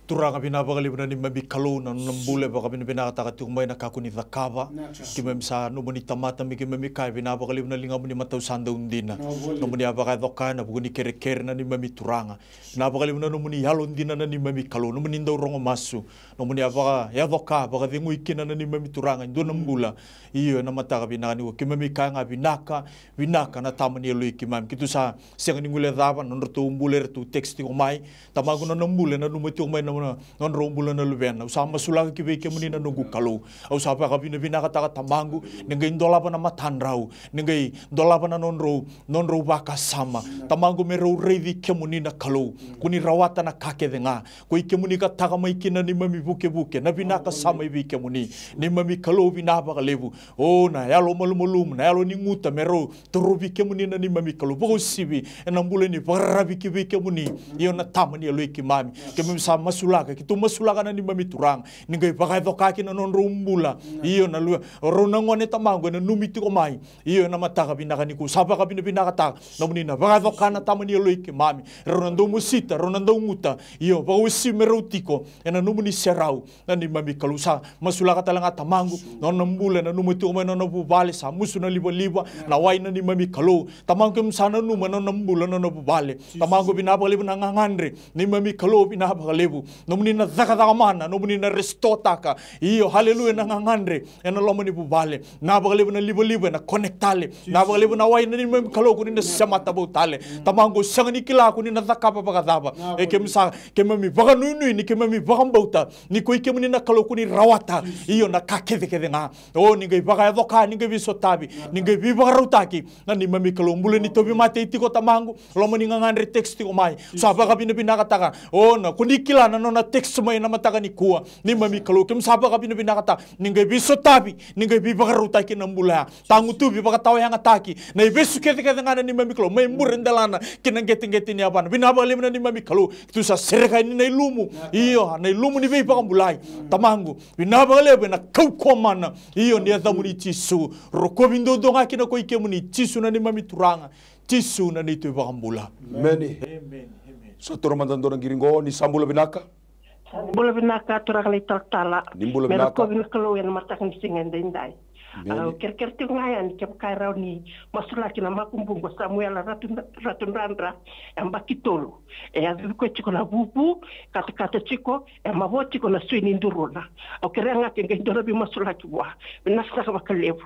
Turanga binabagali na ni mami kaluna nambule baka binabinakataka tumay nakakuni zakaba kimem sa numuni tamata mi kimemi kai binabagali na linga muni matau sanda undina numuni abaka doka na buguni kere na ni mami turanga binabagali na numuni yalo undina na ni mami kalu numuni ndau rongo masu numuni abaka ya doka baka dingu ikina na ni mami turanga ndo nambula iyo na mataka binakani wo kimemi kai nga binaka na tamani elu ikimam kitu sa siang ningule daba nonroto umbule retu teksti umai tamagu na nambule na numiti umai na non rombula na lubena usama sulaga ki beke muni na nungu kalu au sapa ka bina kataka tamangu ningai ndolaba na matanrau ningai ndolaba na non ro baka sama tamangu mero revi ke muni na kalu kuni rawata na kake denga ko ike muni ka taka mai kina ni mami buke na binaka sama ibi ke muni ni mami kalu binaba ka levu o na yalo malumulum na yalo ninguta mero torubi ke muni na ni mami kalu bo sibi enambule ni parabi ki beke muni iyo na tamani alo ikimami ke mami sama sulaga kitu masulaga na ni mami turang ningai pakai dokaki na non rumbula iyo na lu rona ngone tamango na numiti ko mai iyo na mataka binaka niku sapa ka binaka ta namuni na pakai dokana tamani alo ikimami rona ndo musita rona ndo nguta iyo ba usi merutiko na numuni serau na ni mami kalusa masulaga talanga tamango non nambula na numiti ko mai na bubale sa musu na liba na wai na ni mami kalu tamango msana numa na nambula na bubale tamango binaba lebu na ngangandre ni mami kalu binaba lebu nomuni na zakadaka mana nomuni na restotaka iyo haleluya na ngangandre ena lomani bubale na bagalebu na libo na konektale na bagalebu na wai na ni mami kalu kuni na samata butale tamango sangani kila kuni na zakapa bagadaba kemsa kemami baganunu ni kemami bagambauta ni ko ikemuni na kalu kuni rawata iyo na kakede nga o ningai bagaya doka ningai bisotabi ningai bibagarutaki na ni mami kalu mbule ni tobi mate itiko tamango lomani ngangandre teksti ko mai sapa ka binakataka o na kuni kila na nona text mai na mataka ni kuwa ni mami kalu kem sapa ka binakata ningai bisotabi ningai bibagarutaki na mbula tangu tu bibagatawa yang ataki na ibesu kete ngana ni mami kalu mai murendalana kinangeti ni abana binabali na ni mami kalu tu sa sereka ni na ilumu iyo na ilumu ni bibagambulai tamango binabali na kaukomana iyo ni adamuni tisu rokobindo donga kina ko ikemuni tisu na ni mami turanga tisu na ni tu bagambula meni amen so toro mandan dorang giringo ni sambula binaka Bula binaka turang li tala. Nimbula binaka. Merko bin kalo yang matakan singen dendai. Kerker te ngayan ke kairau ni masula kina makumbungo Samuel Ratundandra ambakitolo avi ko chiko na bubu kata chiko mavo chiko na swini ndurona au kerenga ke ngendora bi masula kiwa binasa ka bakalevu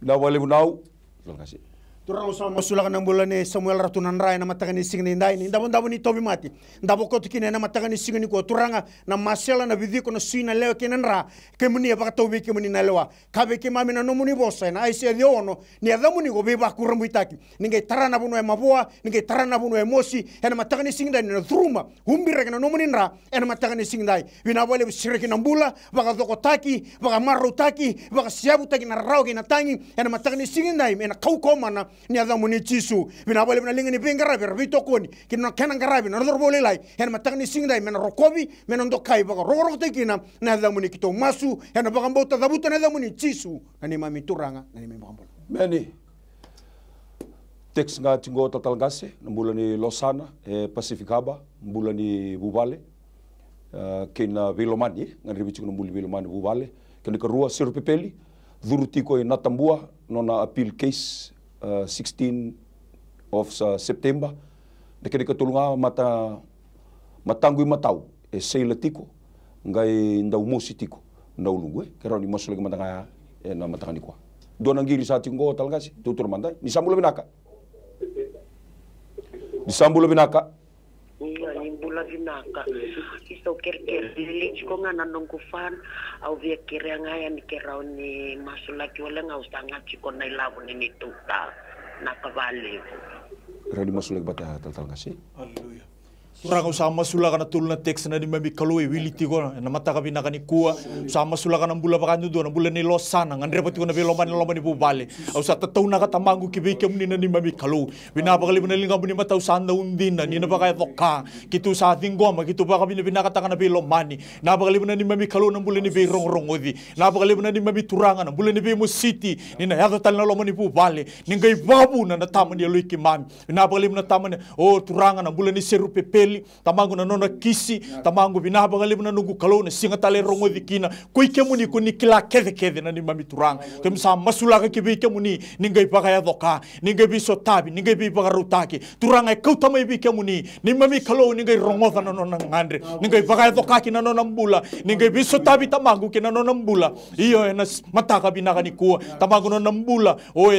na wale nau langasi turang usah masula kana bulane Samuel Ratunandra na matagani singni ndai ni ndabo ni tobi mati ndabo ko tikine na matagani singni ko turanga na masela na bidhi ko na suina leo kinanra kemuni ba tobi kemuni na lewa kabe ke mami na nomuni bosa na aise diono ni adamuni go beba kurambu itaki ninge tarana bunu e mabua ninge tarana bunu e mosi ena matagani singdai na thuruma humbira kana nomuni nra ena matagani singdai bina wale sireki na mbula baka dokotaki baka marutaki baka siabu taki na rauki na tangi ena matagani singdai ena kaukomana ni adamu ni chisu bina bole bina lingi ni pingara ber bitokoni kina kana ngarabi na rorbole lai hen matagni singdai mena rokobi mena ndokai baka roro tekina na adamu ni kito masu hen baka mbota dabuta na adamu ni chisu ani mami turanga ani mami bambol meni teks nga tingo total gase mbula ni Losana Pacific Harbor mbula ni Bubale kena Vilomani ngari bichu no mbuli Vilomani Bubale kena karua siru pepeli dhurutiko na tambua nona appeal case 16 of September nekene katulunga matangui matau seila tiko ngai ndau mosi tiko ndau lungwe kero ni mosu lagi matanga na matangani kwa dona ngiri sa tingo talgasi tutur mandai ni sambulo binaka Imbula vinaka iso kerker lili ko nga nanongkufan au via kiranga ya ni kerao ni masulaki wala nga usanga chiko na ilabu ni tuta nakavali radi masulaki bata tal ngasi haleluya turanga usama masula kana tulna teks na di mami kaloi wiliti ko na mata ka binaka ni kuwa usama masula kana bula bakanyo do na bula ni Losana ngandre pati ko na veloman ni Bubale au sa tatau na katamangu kibe kemni na ni mami kalu bina bakali bina linga buni mata usanda undina ni na bakay toka kitu sa tingoma kitu baka bina binaka na velomani na bakali bina ni mami kalu na bula ni be rongodi na bakali bina ni mami turanga na bula ni be City ni na yata tal na lomani Bubale ni ngai babu na tamani ya luiki mami na bakali bina tamani o turanga na bula ni seru pepe tamangu na nona kisi tamangu binaba ngali na nugu kalau na singa tale rongo dikina koi kemuni kuni kila kede na ni mami turang kemsa masula ka kibi kemuni ningai bagaya doka ningai biso tabi ningai bi bagarutaki turang ai kautama bi kemuni ni mami kalau ningai rongo na nona ngandre ningai bagaya doka kina nona mbula ningai biso tabi tamangu kina nona mbula iyo na mataka binaka ni kuwa tamangu nona mbula o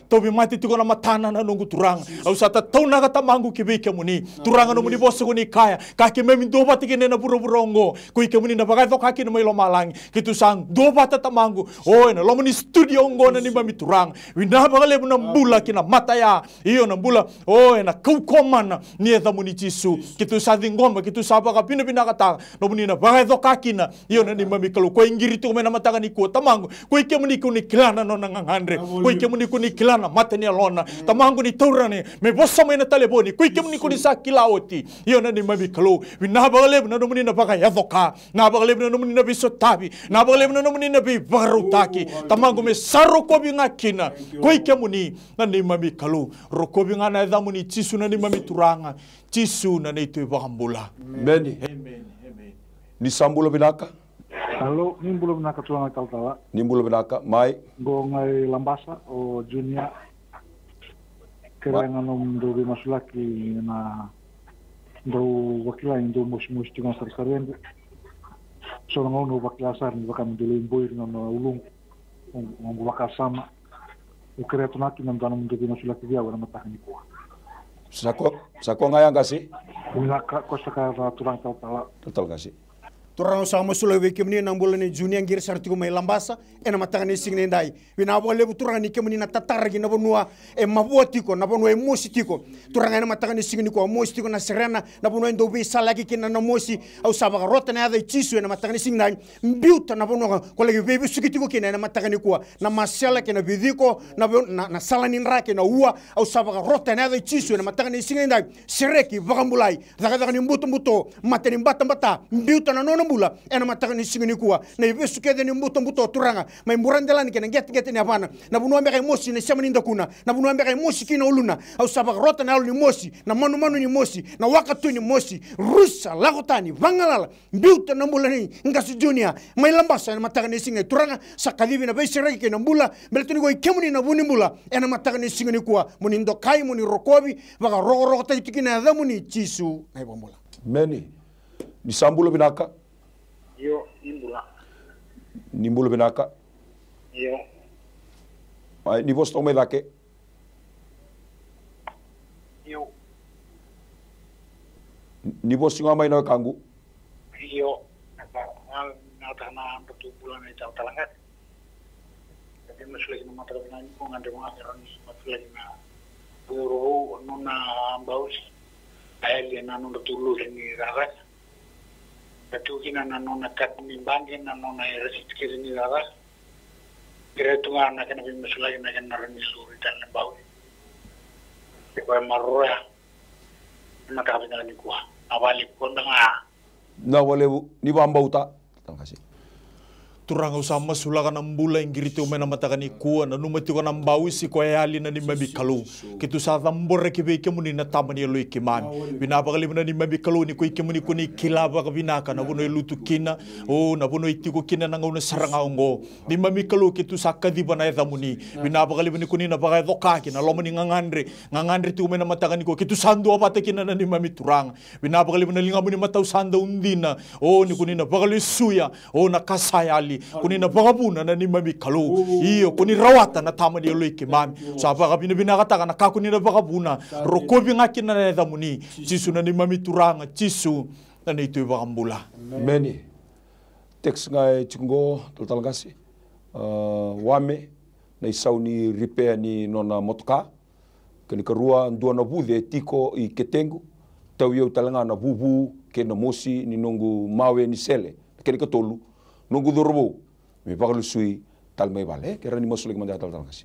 to bi mati tiko na matana na nungu turang au sata tauna ka tamangu kibi kemuni turang no muni boso ni kaya kaki memi doba tikene na buro-burongo kui kemuni na bagay to kaki na may lomalang kitu sang doba tatamangu oy na lomani studio ngo na ni mami turang winabagale na mbula kina mataya iyo na mbula oy na kaukomana ni eta muni Jisu kitu sa dingomba kitu sa baka pinakata no muni na bagay to kaki na iyo na ni mami kalu ko ingiri to na mataka ni ko tamangu kui kemuni kuni kilana no nangangandre kui kemuni kuni kilana matani alona tamangu ni taurane me bosa may na taleboni kui kemuni kuni sa kilawoti iyo na ni mami kalu winabagale na nomuni na bagay adoka nabagale na nomuni na bisotabi nabagale na nomuni na bi barutaki tamangu me sarokobi ngakina koi kemuni na ni mami kalu rokobi ngana damuni Jisu na ni mami turanga Jisu na ni tu bakambula meni amen ni sambulo binaka halo ni mbulo binaka tuanga kaltawa ni mbulo binaka mai go ngai Lambasa o Junior kerenga nom do masulaki na do wakila indo mos tinga sarkarende so ngono wakila sar ni wakam dele imboir na ulung ngo wakasama ukere tunaki na mdana mdo masulaki dia wana mataka ni kwa sako ngaya ngasi una ko saka turang total ngasi turang sa masula we kemni na mbulani Junior ngir sarti ko may Lambasa ena matanga ni singne ndai wina bo lebu turang ni kemni na tatargi na bonua e maboti ko na bonua e mosi ko turang ena matanga ni singne ko mosi ko na serena na bonua ndo be salagi kina na mosi au sabaka rota na ada Jisu ena matanga ni singne mbiuta na bonua ko legi bebe sukitiko kina ena matanga ni ko na masela kina bidiko na salani nrake na ua au sabaka rota na ada Jisu ena matanga ni singne ndai sereki bakambulai daga ni mbuto mateni mbata mbiuta na nono mbula ena mataka ni singini kuwa na ibesu kede ni mbuto turanga mai murandelani kena get ni hapana na bunu ambeka mosi ni sema ninda kuna na bunu ambeka mosi kina uluna au sabaka rota na ni mosi na manu ni mosi na wakatu ni mosi rusa lagotani vangalala mbiuta na mbula ni ngasi junior mai lambasa ena mataka ni singi turanga sakadivi na beisiraki kena mbula beletuni go ikemuni na buni mbula ena mataka ni singini kuwa muni ndokai muni rokobi vaka rogo tikina ya muni chisu na ibambula Meni ni sambula binaka Yo, imbula. Nimbula binaka Yo. Ai ni vos tome dake Yo. ni vos singa mai na kangu Yo. Nata na betul bulan itu talangat. Tapi masih lagi mata dengan ini pun ada mengajar ni masih lagi na buru nuna baus. Ayah na nuna tulu ini ragas. Betul kina na nuna kat mimbangin na nuna resit kiri ini ragas. Kira tu kan nak kena masih lagi nak kena rani suri dan baus. Kau marah. Nak apa dengan ni kuah? Awal ikut dengan na wale ni bambauta tangkasi turanga usama sulaka na mbula ingirite umena matakani kuwa na numati ko na mbawisi ko ayali na ni mabikalu kitu sa tambore ke be kemuni na tamani lo ikimami binabakali na ni mabikalu ni ko ikimuni ko ni kilaba ka binaka na buno lutu kina o na buno itiko kina na ngona saranga ngo ni mabikalu kitu sa kadiba na ethamuni binabakali ni ko ni na baka doka kina lomani ngangandre tu umena matakani ko kitu sandu abate kina na ni mamituranga binabakali na lingamuni matau sanda undina o ni ko ni na bakali suya o na kasayali kuni na bagabuna na ni mami kalu iyo kuni rawata na tama ni loike mami sa bagabina binakata na ka kuni na bagabuna rokobi ngaki na na damuni jisu na ni mami turanga jisu na ni tu bagambula meni teks ngai chungo total gasi wame na isau ni repair ni nona motoka kani karua ndua na bude tiko i ketengu tau yo talanga na bubu ke na mosi ni nongu mawe ni sele kani katolu nunggu dorbo me pagalu sui tal mai vale que rani mosulik manda tal kasi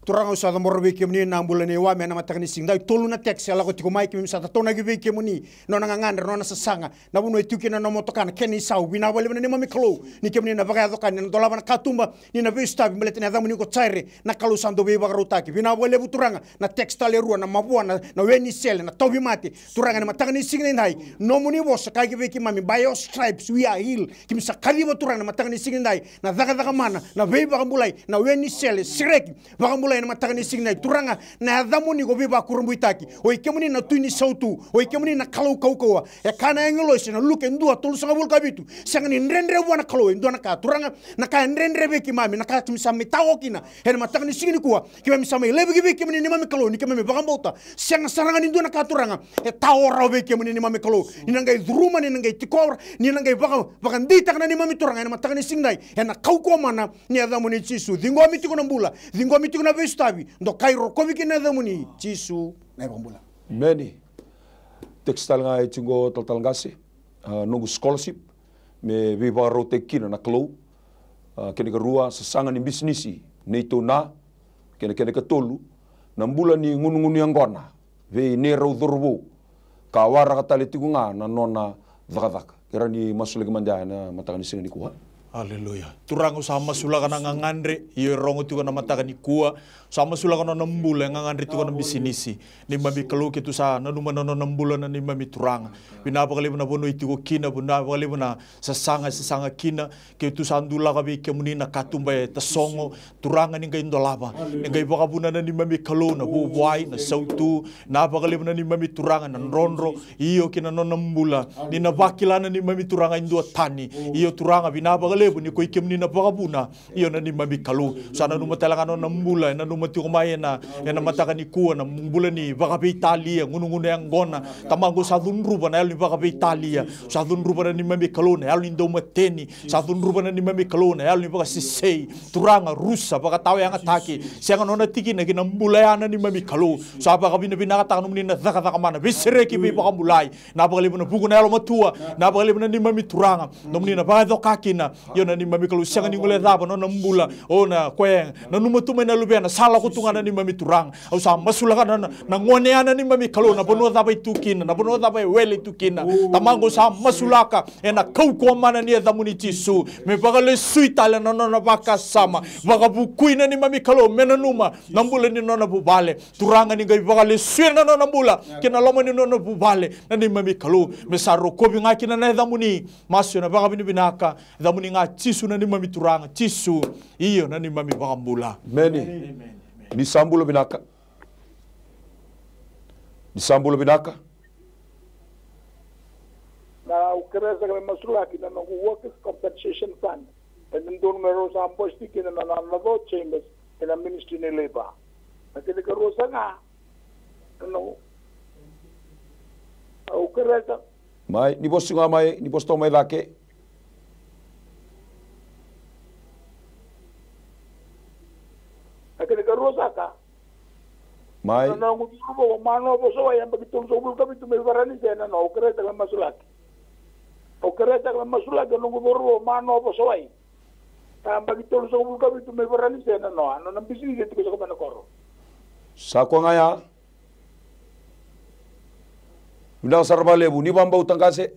turanga usada morbe kemni na ambulane wa me na matakani singdai tolu na taxi ala ko tiko mai kemi sata tona gibi kemuni nona ngangandre nona sasanga na buno etuki na motokana keni sau bina wale ni mami klo ni kemni na baga dokan ni dolaba na katumba ni na vista bimelete na damuni ko tsaire na kalu sando be baga rotaki bina wale buturanga na textile rua na mabua na weni sel na tobi mate turanga na matakani singnai nai no muni bosa kai gibi ki mami bio stripes we are heal kimi sakali buturanga na matakani singnai na daga mana na be baga mulai na weni sel sirek baga mulai na matakani singnai turanga na damuni go be ba kurumbuitaki o ikemuni na tuini sautu o ikemuni na kalau kau e kana engelo sina luke ndua tolu sanga bul kabitu sanga ni ndrendre wana kalau ndo na ka turanga na ka ndrendre be ki mami na ka tumsami tawo kina he matakani singni kuwa ki mami sama lebe ki be ki ni mami kalau ni ki mami bagambota sanga saranga ni ndo na ka turanga e tawo raw be ki ni mami kalau ni ngai druma ni ngai tikor ni ngai baga ndita kana ni mami turanga na matakani singnai he na kau ko mana ni adamuni chisu dingo mi tiko na mbula dingo mi tiko na stabi ndo kairo kobi kina damuni chisu na bambula meni textile ngai chingo total ngasi nungu scholarship me viva rote kina na klo kene ka rua sasanga ni bisnisi neito na kene ka tolu na mbula ni ngunu angona ve ne ro dorbo ka wara ka tali tigunga na nona vakavaka kera ni masule manda na matakani singani kuha Haleluya. Turang sama sulaga na ngangandre, iyo rongo tuga na mataka ni kuwa, sama sulaga na nambula, ngangandre tuga na bisinisi. Ni mami kalu kitu sa, nanuma na nambula na ni mami turanga. Binapakalibu na bono itigo kina, binapakalibu na sasanga kina, kitu sa andula kabi kemuni na katumba tasongo, turanga ni ngay indolaba. Ni ngay bakabuna na ni mami kalu, na bubuay, na sautu, napakalibu na ni mami turanga, na nronro, iyo kina na nambula, ni nabakila na ni mami turanga indua tani, iyo turanga binapakalibu, lebu ni ko ikemni na bagabuna iyo na ni mami kalu sana numatala no na mbula na numati ko mai na mataka ni kuwa na mbula ni bagabe Italia ngunungune angona tamango sa dunruba na ni bagabe Italia sa dunruba na ni mami kalu na ni ndo mateni sa dunruba na ni mami kalu na ni baga sisei turanga rusa baga tawe ang atake siya no na tiki na ginambula yana ni mami kalu sa bagabe na binakata no ni na zaka mana bisere ki bi baga mulai na bagalibu na bugo na matua na bagalibu na ni mami turanga no ni na baga dokakina Yo na ni mami kalau siang ni ngule daba no nambula o na kweng na numatume na lubena sala kutunga ni mami turang au sa masulaga na ngone ana ni mami kalau na bono daba itukina na bono daba wele itukina tamango sa masulaka na kau ko mana ni damuni tisu me bagale suitala no na baka sama bagabukuina ni mami kalau menanuma nambula ni nona bubale turanga ni gai bagale suina no nambula kina lomo ni nona bubale na ni mami kalau me saro ko binga kina na damuni masu na bagabini binaka damuni nga tisu na ni mami turanga tisu iyo na ni mami bagambula Meni ni sambulo binaka na ukereza kama masulaki na workers compensation fund and then don mero sa posti kina na navo chambers in a ministry ni labor lakini karosa nga no ukereza mai ni bosinga mai ni bosto mai dake lakini karosa ka mai na ngubo mano boso ya mbitung so bul kabitu me varani sena no ukereza kama masulaki ukereza kama masulaki no ngubo mano boso ai tamba kitol so bul kabitu me varani sena no ano nambisi ni tiko so kana koro sako ngaya Undang sarbalebu ni bamba utangkase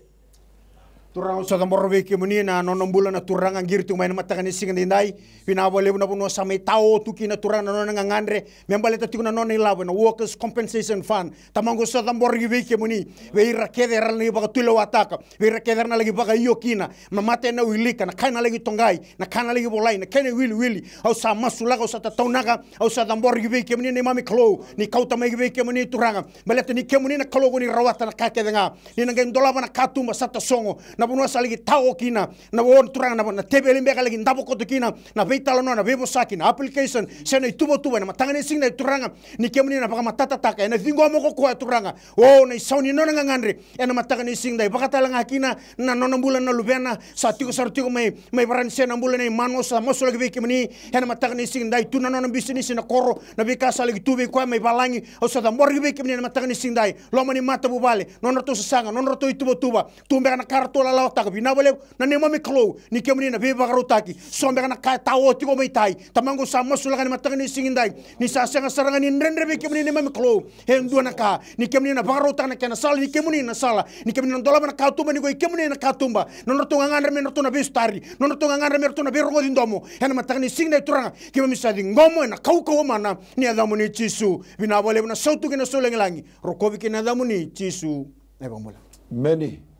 Turang sa tamborbe ke muni na nonombulan na turang ang girtu may matakan ni singan dinday pinabalebu na puno sa may tao tuki na turang na nonang ngandre membaleta tiku na non ilaw na workers compensation fund tamango sa tamborbe ke muni we rakede ral ni baga tulo ataka we rakede na lagi baga yokina mamate na wilika na kana lagi tongai na kana lagi bolai na kana wili au sa masulaga au sa taunaga au sa tamborbe ke muni ni mami klo ni kauta mai ke muni turanga baleta ni ke muni na klo ni rawata na kakede nga ni nang dola na katumba sa tasongo na puno sa lagi tao kina na won turang na tebeli mbeka lagi ndabo ko kina na beitalo na bebo sakina application sena itubo na matangani sing na turanga ni kemuni na baka matata taka na vingo mo ko turanga o na sauni no nga ngandre na matangani sing dai baka talanga kina na nonombulan na lubena sa tiko sartiko may baran sena bulan na mano sa moso lagi kemuni na matangani sing dai tuna no business na koro na beka sa lagi tube ko may balangi o sa dambor gi kemuni na matangani sing dai lo mani mata bubale non to sa sanga non to itubo tuba tumbe na karto la taka binabale na nema mi klo ni kemuni na beba garotaki sombe na ka tawo tiko mai tai tamango sa masulaga ni matangani singindai ni sa sanga saranga ni rendre be kemuni nema mi klo hen duana ka ni kemuni na bagarota na kana sala ni kemuni na sala ni kemuni na dolaba na katumba ni go kemuni na katumba non to ngandre me to na bestari non to ngandre me to na berogo dindomo hen matangani singindai turanga kemumi sa di ngomo na kauko mana ni adamu ni chisu binabale na sautu kina solengelangi rokobi kina adamu ni chisu ebambola meni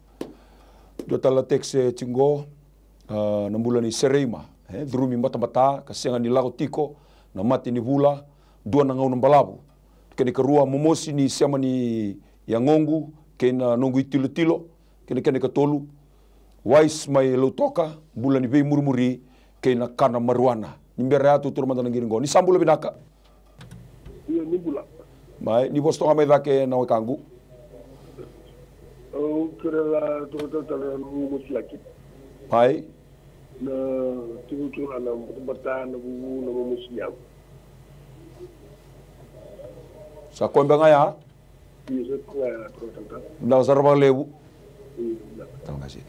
do tala tekse tingo na bulan ni Sereima drumi mata kasenga ni lago tiko na mati ni bula dua na ngau balabu kene kerua momosi ni sema ni yangongu kena nongu itilo kene ka tolu wais mai lotoka bulan ni be murmuri kena kana maruana ni mbere atu turma na ngiringo ni sambulo binaka iyo ni bula mai ni bosto ngame dake na wakangu kira tala muslaki pai na tibutura na batana bu na musliam sa kombe ngaya iya kwa tata na sarba lebu terima kasih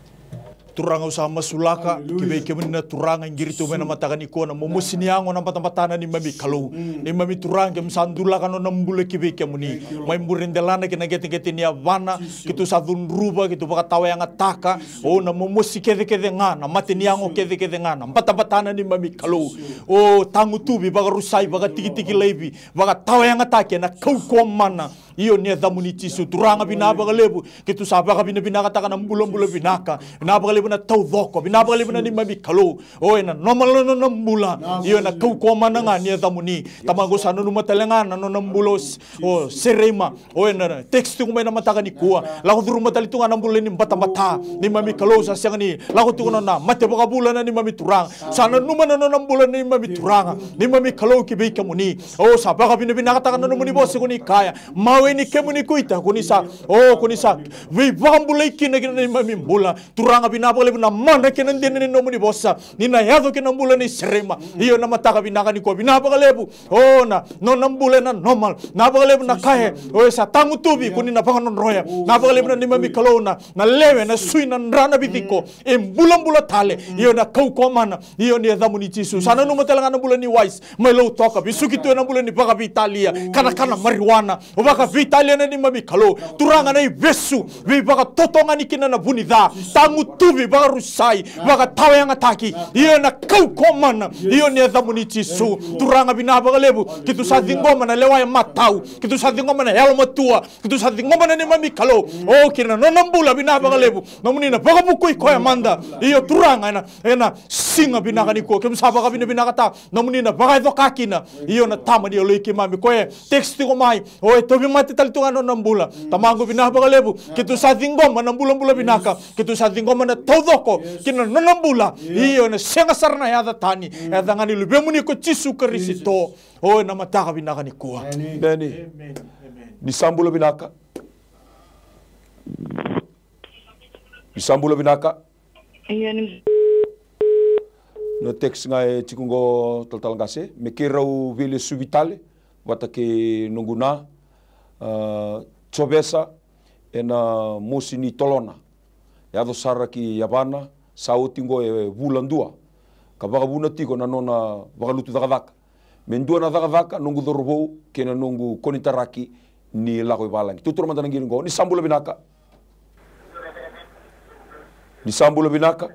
turanga usaha masulaka kibe kemuna turanga ngirito mena matakani kona momusini yango na patapatana ni mami kalau ni mami turanga msandula kano nambule kibe kemuni mai murindelana kena gete ni avana kitu sadun ruba kitu baka tawa yang ataka o na momusi kede ngana matini yango kede ngana patapatana ni mami kalau o tangu tubi baka rusai baka tiki lebi baka tawa yang atake na kau mana iyo ni damuni tisu turanga binaba lebu kitu sabaka binaka taka na mbula binaka binaba lebu na tau doko binaba lebu na ni mami kalau o na normal no nambula iyo na kau mana nga ni damuni tamago sa no matalenga no nambulos o Sereima o na tekstu ko may na mataka ni kuwa lako duru matali tunga nambula ni bata ni mami kalau sa siyang ni lako tunga na mate baka bula na ni mami turang sana numana no nambula ni mami turanga ni mami kalau kibe kamuni o sabaka binaka taka na numuni boss ko ni kaya mau we ni kemuni kuita kunisa kunisa we bambula ikina kina ni mami mbula turanga binapa lebu na mana kina ndene ni nomuni bossa ni na yado kina mbula ni serema iyo na mataka binaka ni ko binapa lebu na no nambula na normal na lebu na kahe sa tangu tubi kuni na panganon roya na lebu na ni mami kalona na lewe na sui na rana bitiko mbula tale iyo na kau komana iyo ni adamuni Jesus sana no matelanga na mbula ni wise melo toka bisuki tu na mbula ni baka vitalia kana marijuana baka vitalia na ni mami kalo turanga na ibesu vi baka totonga ni kina na bunida tangu tubi baka rusai baka tawe yang ataki iyo na kau komana iyo ni adamuni Jesus turanga binaba lebu kitu sa dingoma na lewa ya matau kitu sa dingoma na yalo matua kitu sa dingoma na ni mami kalo kina no nambula binaba lebu namuni na baka bukui ko ya manda iyo turanga ena singa binaka ni ko kemsaba ka binaka ta namuni na baka do kakina iyo na tama ni oliki mami ko text ko mai tobi mati taltunga no nambula tamango binaba lebu kitu sa dingoma nambula binaka kitu sa dingoma na todoko kina no nambula iyo na senga sarna ya da tani ya ngani lubemuni ko Yesu Kristo na mataka binaka ni kuwa Beni ni sambulo binaka Isambula binaka. No text ngai tikungo total ngase mekirau vile subitale watake nunguna chobesa ena musini tolona yado saraki yabana sautingo bulandua kabaga buna tiko na nona bagalutu dagavaka mendua na dagavaka nungu dorbo kena nungu konitaraki ni lago balangi tuturo mandana ngiringo ni sambula binaka ni sambula binaka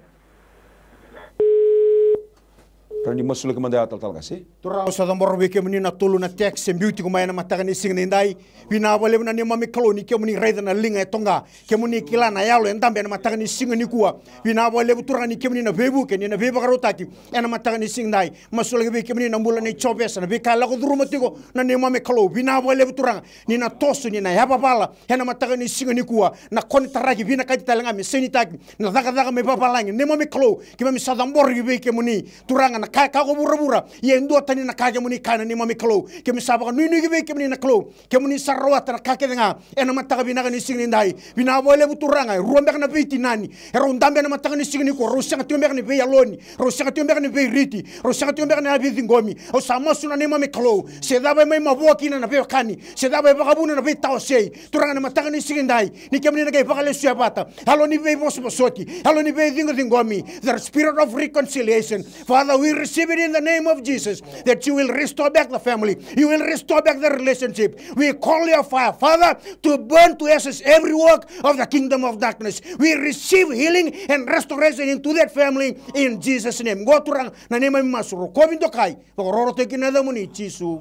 Rani masula ke mandaya tal kasi. Turang sa dambor weke muni na tolu na tek sembiuti ko mayana matagani sing nindai bina wale na ni mami koloni ke muni raida na linga tonga ke muni kila na yalo endambe na matagani sing ni kuwa bina wale turang ni ke muni na bebu ke ni na beba garotaki ena matagani sing dai masula ke weke muni na mbula ni chopes na be kala ko durumatiko na ni mami kolo bina wale turang ni na tosu ni na yaba bala ena matagani sing ni kuwa na koni taraki bina kati talanga mi senitaki na daga me babalangi ni mami kolo ke mami sa dambor weke muni turang na kago bura-bura yendo tani na kage muni kana ni mami klo ke misaba nui gibe ke muni na klo ke muni sarwa ta kake nga ena mataga binaga ni singni ndai bina bole buturanga ruombe na biti nani ero ndambe na mataga ni singni ko rosanga tumbe ni be yaloni rosanga tumbe ni be riti rosanga tumbe na be ngomi o samosu na ni mami klo se daba mai maboki na be kani se daba bagabuna na be tawsei turanga na mataga ni singni ndai ni ke muni na ke bagale suabata halo ni be bososoti halo ni be dingomi the spirit of reconciliation Father we receive it in the name of Jesus that you will restore back the family. You will restore back the relationship. We call your fire, Father, to burn to ashes every work of the kingdom of darkness. We receive healing and restoration into that family in Jesus' name. Go to rang na name masuro. Kobindo kai. Pagororo tekin na muni Jesu.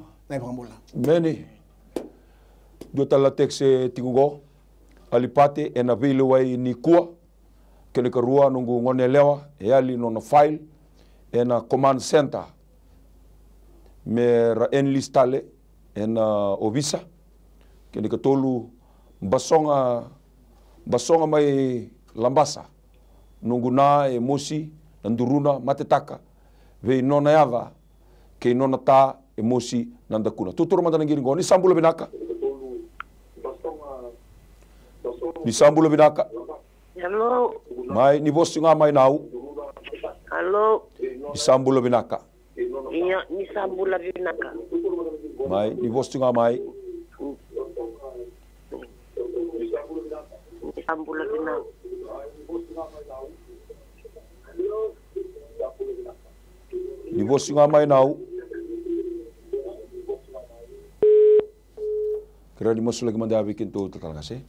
Many. Dotala tekse tingugo alipate ena vile wai ni kua kene karua nungu ngone lewa eali no file ena command center me ra enlistale ena ovisa kene katolu basonga mai lambasa nunguna emosi nanduruna matetaka ve nona yava ke nona ta emosi nandakuna tuturo mandana ngiringo ni sambula binaka ni sambula binaka hello mai ni bosinga mai nau hello Isambula binaka. Iya, Isambula binaka. Mai, ni bosinga mai. Isambula binaka. Ni bosinga mai nau. Kira di masuk lagi manda bikin tu total kasi.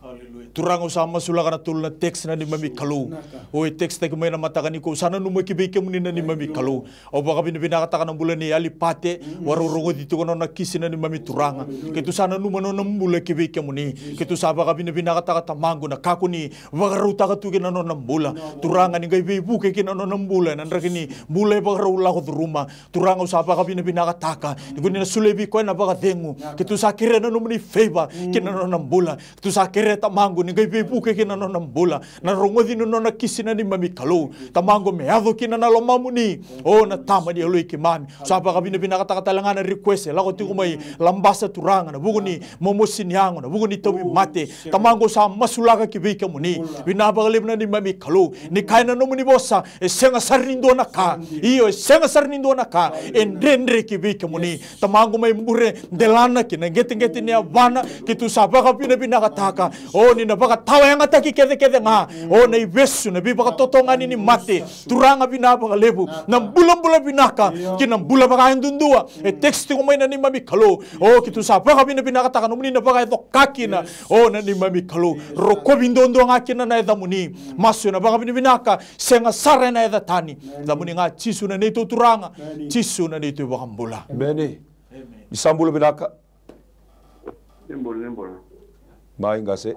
Turang usama sulakana tulna teks na ni mami kalu. Oi teks ta kumay na matakani ko sana numaki ke muni na ni mami kalu. O baka binakatakan ng bulan ni alipate warurungo dito ko na kisin na ni mami turanga. Kito sana numano ng bulan ke muni. Kito sa baka binakatakan tamango na kakuni wagaruta ka tukin na ng bula. Turanga ni gay buke kinano ng bulan. Andra kini bulay bagarula ko ruma. Turanga usaba ka binakataka. Nigunin na sulebi ko na baka dengu. Kito sa kire na numani favor kinano ng bula. Kito sa kire tamango ni ngai pepuke kina no nambula na rongothi no na kisina ni mami kalau tamango me ado kina na lo mamuni o na tama dia lo ikimami sapa ka bina bina kata talangana request la ko tiku mai lambasa turanga na buguni momosini yango na buguni tobi mate tamango sa masulaka kibika muni bina ba lebna ni mami kalau ni kaina no muni bosa e senga sarnindo na ka iyo senga sarnindo na ka endendre kibika muni tamango mai mbure delana kina ngete ni avana kitu sapa ka bina bina kataka o ni na baka tawa yang ataki kede nga o na ibesu na biba totonga ni mate turanga bina baka lebu na bula binaka kina bula baka ndundua e text ko mai na ni mami kalau o kitu sapa ka bina bina kataka no muni na baka to kakina o na ni mami kalau roko bindondo nga kina na eda muni masu na baka bina binaka senga sare na eda tani da muni nga chisu na ni turanga chisu na ni tu baka bula Bene disambula binaka Nembol. mai ngase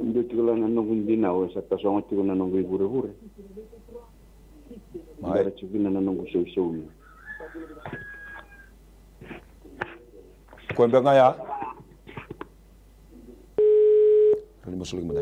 Ndio tikula na nungu ndina o sa tasonga tikula na nungu ibure. mai Tikula na nungu show. kwembe ngaya ni masuling mada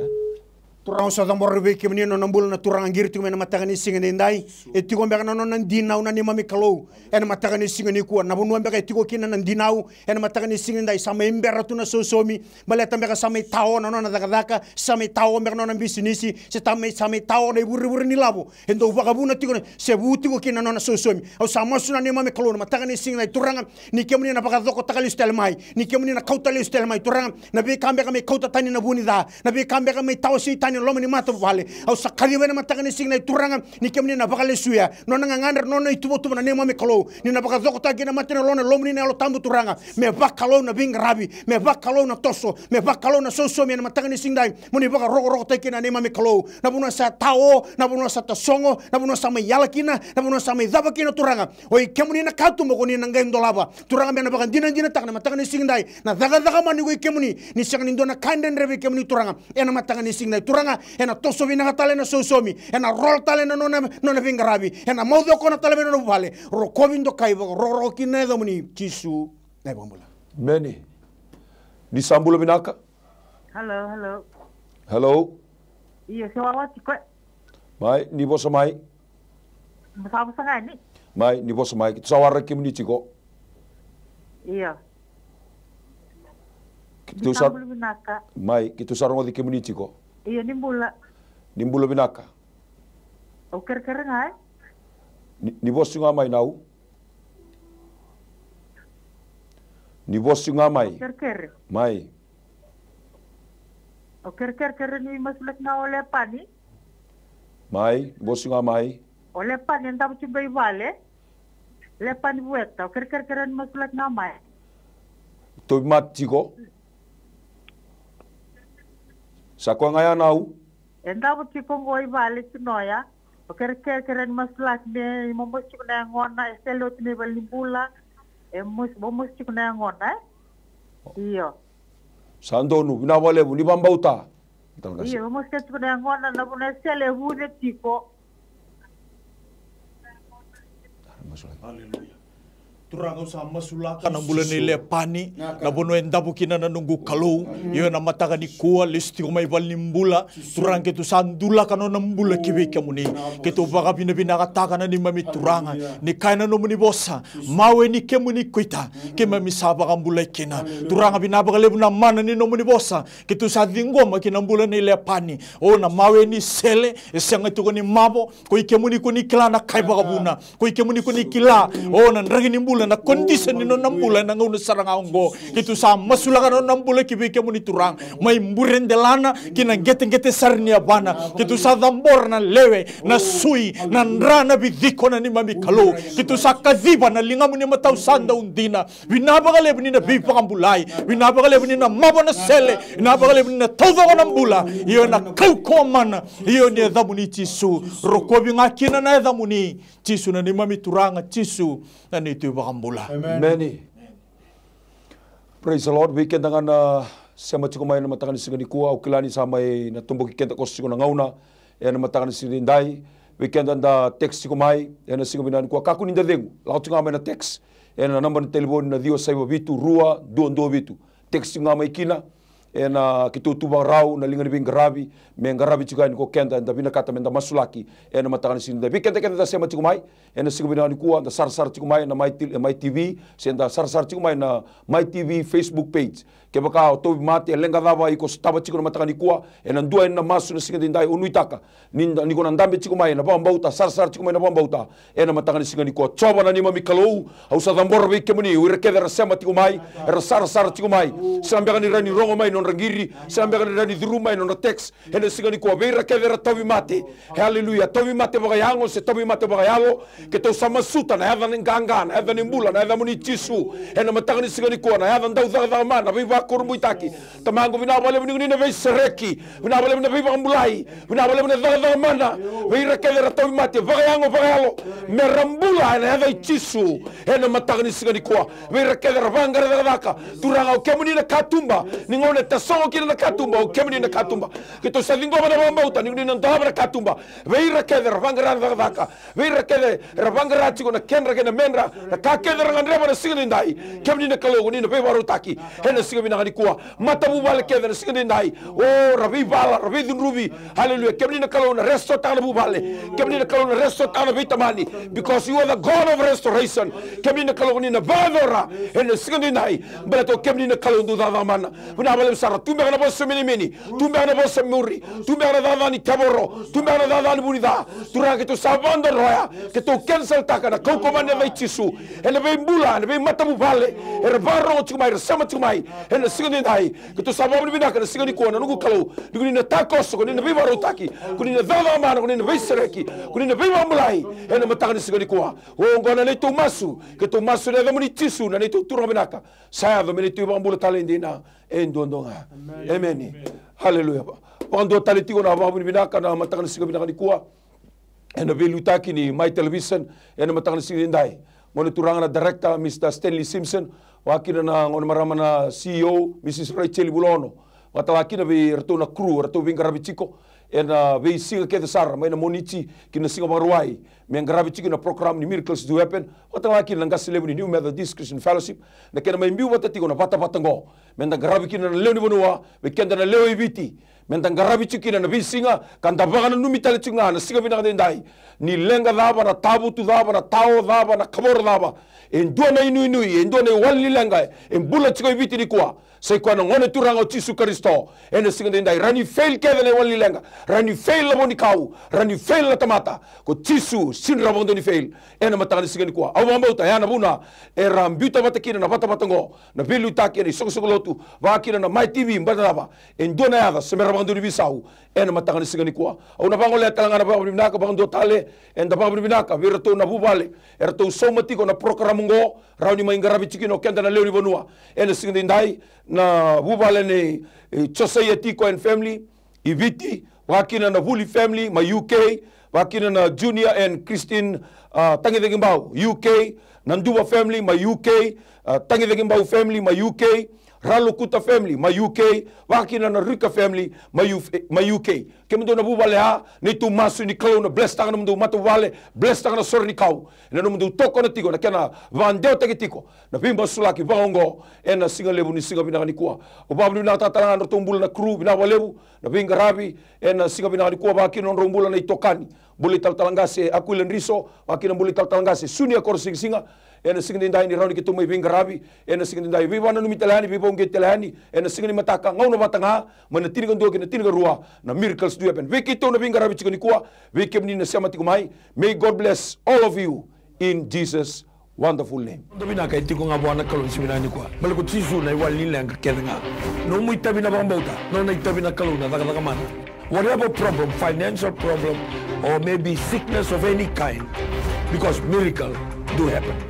turang sa tambor be kemni no nambul na turang ngir tu mena matagani singene ndai e tigo mbeka no nan dinau na ni mami kalau en matagani singene ku na bunu mbeka tigo kina nan dinau en matagani singene ndai sama imbera tu na sosomi baleta mbeka sama tao na na daga sama tao mbeka no na bisinisi se sama tao na buri ni labo endo vagabuna tigo se tigo kina no na sosomi au sama suna ni mami kalau na matagani singene turanga ni kemni na baka doko takali stel mai ni kemni na kautali stel mai turanga na be kambe kame kauta tani na buni da na be kambe kame tao si tani lomani mata vale au sakali bena matagani singna turanga ni kemni na bakale suya nona ngandar nona itubo tu na nema me kalo ni na baka zokota gina matena lona lomni na lo tambu turanga me bakalo na bingarabi me bakalo na toso me bakalo na soso me na matagani singdai muni baka rogo tekina nema me kalo na buna sa tao na buna sa tasongo na buna sa me yalakina na buna sa me zabakina turanga oi kemni na katu mo ni na ngendo laba turanga me na baka dina takna matagani singdai na daga mani oi kemni ni sangni ndona kanden rebe kemni turanga ena matagani singdai turanga ena toso vina tale na sosomi ena rol tale na nona vingarabi ena modo kona tale na vale ro kovindo kaibo ro kine do muni chisu na bambula Meni disambula binaka hello Iya sewa ko mai ni bosa mai Masama sangani mai ni bosa mai sawara kimni chiko Iya kitu sa mai kitu sarongo di kimni chiko Iya nimbula binaka o ker ngai ni bosu nga mai nau ni bosu nga mai ker mai o ker ni masulak na ole pani mai bosu nga mai ole pani nda bu bai vale le pani bueta o ker ni masulak na mai to mat chiko Sako ngaya nau? Enda bu chiko ngoi vale sinoya. O ker ni masulak ne momos chiko na ngona estelot ne balimbula. Momos chiko na ngona. Iyo. Sandonu bina wale bu ni bambauta. Iyo momos chiko na ngona na bu na sele bu ne chiko. Haleluya. Turanga sa masulaka na bulan ni lepani na bono endabu kina na nunggu kalau iyo na mataga ni kuwa listi ko may balimbula turang ketu sandula kano na mbula kibe kamuni ketu baka binabina kataka na ni mami turanga ni kaina no muni bosa mawe ni kemuni kuita ke mami saba kambula kina turanga binaba kalebu na mana ni no muni bosa ketu sa dingoma kina mbula ni lepani o na mawe ni sele esanga tu ko ni mabo ko ikemuni ko ni kila na kai baka buna ko ikemuni ko ni kila o na nragi ni mbula na kondisi ni no nambula na ngau na sarangaongo kitu sa masulaka no nambula kibi kemuni turang may mburendelana kina gete sarni abana kitu sa dambor na lewe na sui na nrana bidiko na ni mami kalau kitu sa kadhiba na lingamu ni mataw sanda undina binabagalebu ni na bipakambulay binabagalebu ni na mabo na sele binabagalebu ni na tawda ko nambula iyo na kaukomana iyo ni edhamu ni chisu rokobi nga kina na edhamu ni chisu na ni mami turanga chisu na ni tuiba kambula. Many. Praise the Lord. Weekend dengan sama cukup main matakan di sini kuah ukilani sampai na tumbuh kita kos cukup ngauna ya na matakan di sini dai weekend anda teks cukup mai ya na singo binan kuah kaku ninda dengu laut cukup main na teks ya na number telefon na dio saiba bitu rua 22 bitu teks cukup mai kina na kitu tuba rau na linga ni garabi me garabi juga ni ko kenda da bina kata menda masulaki na matanga sin da bikenda kenda sema tikumai na sigo bina ni kuwa da sar tikumai na my TV senda sar tikumai na my TV Facebook page ke baka to mate lenga dava iko staba tiku na matanga ni kuwa na ndua na masu na singa dindai unuitaka ni ko ndambe tikumai na bambauta sar tikumai na bambauta na matanga ni singa ni kuwa choba na ni mami kalau au sa dambor be kemuni urekeda sema tikumai sar tikumai sambega ni rani rongo mai non rangiri sambega ni rani dhuruma non text ene singa ni kuwa beira kedera tawi mate haleluya tawi mate bagayango se tawi mate bagayalo ke to sama suta na hava nganga na hava mbula na hava muni tisu ene matanga ni singa ni kuwa na hava ndau dha mana biba kurmuitaki tamango bina bale ni na be sereki bina bale na biba mbulai bina bale na dha mana beira kedera tawi mate bagayango bagayalo merambula na hava tisu ene matanga ni singa ni kuwa beira kedera vangara daka turanga o kemuni na katumba ningone tasongo kina na katumba o kemuni na katumba kito salingo bana bambauta ni na ndabra katumba veira kede ravangara daka veira kede ravangara tiko na kenra kena menra na kakede rangandre bana signi ndai kemuni na kalogo ni na bebaru taki hena signi na kuwa matabu bale kede na signi ndai o rabi bala rabi dunrubi hallelujah kemuni na kalogo na resto tana bu bale kemuni na kalogo na resto tana vitamani because you are the God of restoration kemuni na kalogo ni na badora hena signi ndai bala to kemuni na kalogo dada mana buna bale sara tumbe na bosse mini tumbe na bosse muri tumbe na dada ni taboro tumbe na dada ni bunida turanga to sabando roya ke to cancel taka na koko mane vai tisu ene vai mbula ene vai matabu vale ere barro tumai sama tumai ene signi dai ke to sababo bina ka signi ko na nugu kalo ni na takos ko ni na vai baro taki ko ni na dada mana ko ni na vai sereki ko ni na vai mbulai ene mataka ni signi ko o ngona le to masu ke to masu le muni tisu na ni to turanga bina ka saya do meni tu bambula talendina endondonga amen haleluya quando taletigo na babu binaka na mataka ni signi bina ni kuwa ena velutaki ni my television ena mataka ni signi ndai ngone turanga na director Mr. Stanley Simpson wakina na ngone marama na CEO Mrs. Rachel Bulono watawakina be rto na crew rto vingarabi chiko ena ve singa ke sar mai na monichi kina singa barwai me ngarabi chiko na program ni miracles do happen watawakina nga celebrity New Methodist Christian Fellowship na kena mai mbiu watati na pata patango me ngarabi kina na leo ni bonua be kenda na leo ibiti mentang garabi chikina na bisinga kanda bagana numitale chinga na singa bina dai ni lenga daba na tabu tu daba na tao daba na kabor daba endua na inui endua na wali lenga embula chiko ibiti ni kwa sai kwa ngone turanga Yesu Kristo ene singa dai rani fail ke na wali lenga rani fail la boni kau rani fail la tamata ko Yesu sin rabondo ni fail ene matanga singa ni kwa au mambauta yana buna era mbuta batakina na batabatango na bilu taki ni sokolotu wakina na my TV mbadaba endua na yada semera bando ni bisau ene matanga singa ni kwa au na bangole talanga na babu binaka bando tale enda babu binaka virato na bubale erto somatiko na program ngo rauni maingarabi chikino kenda na leo ni bonua ene singa ndai na bubale ni Chosayetiko and family Iviti wakina na Vuli family ma UK wakina na Junior and Christine Tangidegimbau UK Nandua family ma UK Tangidegimbau family ma UK Ralukuta family ma UK wakina na Rika family ma UK kemendo na bubale ha ni tu masu ni kau na bless tanga mdu matu vale bless tanga na sor ni kau na mdu toko na tiko na kena vandeo tiko na bimba sulaki vaongo ena singa lebu ni singa bina ni kwa obabu na tatanga na tombula na crew bina walebu na binga rabi ena singa bina ni kwa wakina na rombula na itokani buli talangase akuilen riso wakina buli talangase sunia kor singa ena singa ndai ni rauni kitu mai binga rabi ena singa ndai viva na numitelani viva ngetelani ena singa ni mataka ngau na batanga mana tiniga ndo kina tiniga rua na miracles do happen wiki na binga rabi chiko ni kwa wiki ni na sema tikumai may God bless all of you in Jesus wonderful name. Ndo bina kai tiko nga bwana kalon simina ni kwa. Bale ko tisu na iwal ni lenga kenga. No mu itabina bambauta. No na itabina kalona daga mana. Whatever problem, financial problem or maybe sickness of any kind, because miracle do happen.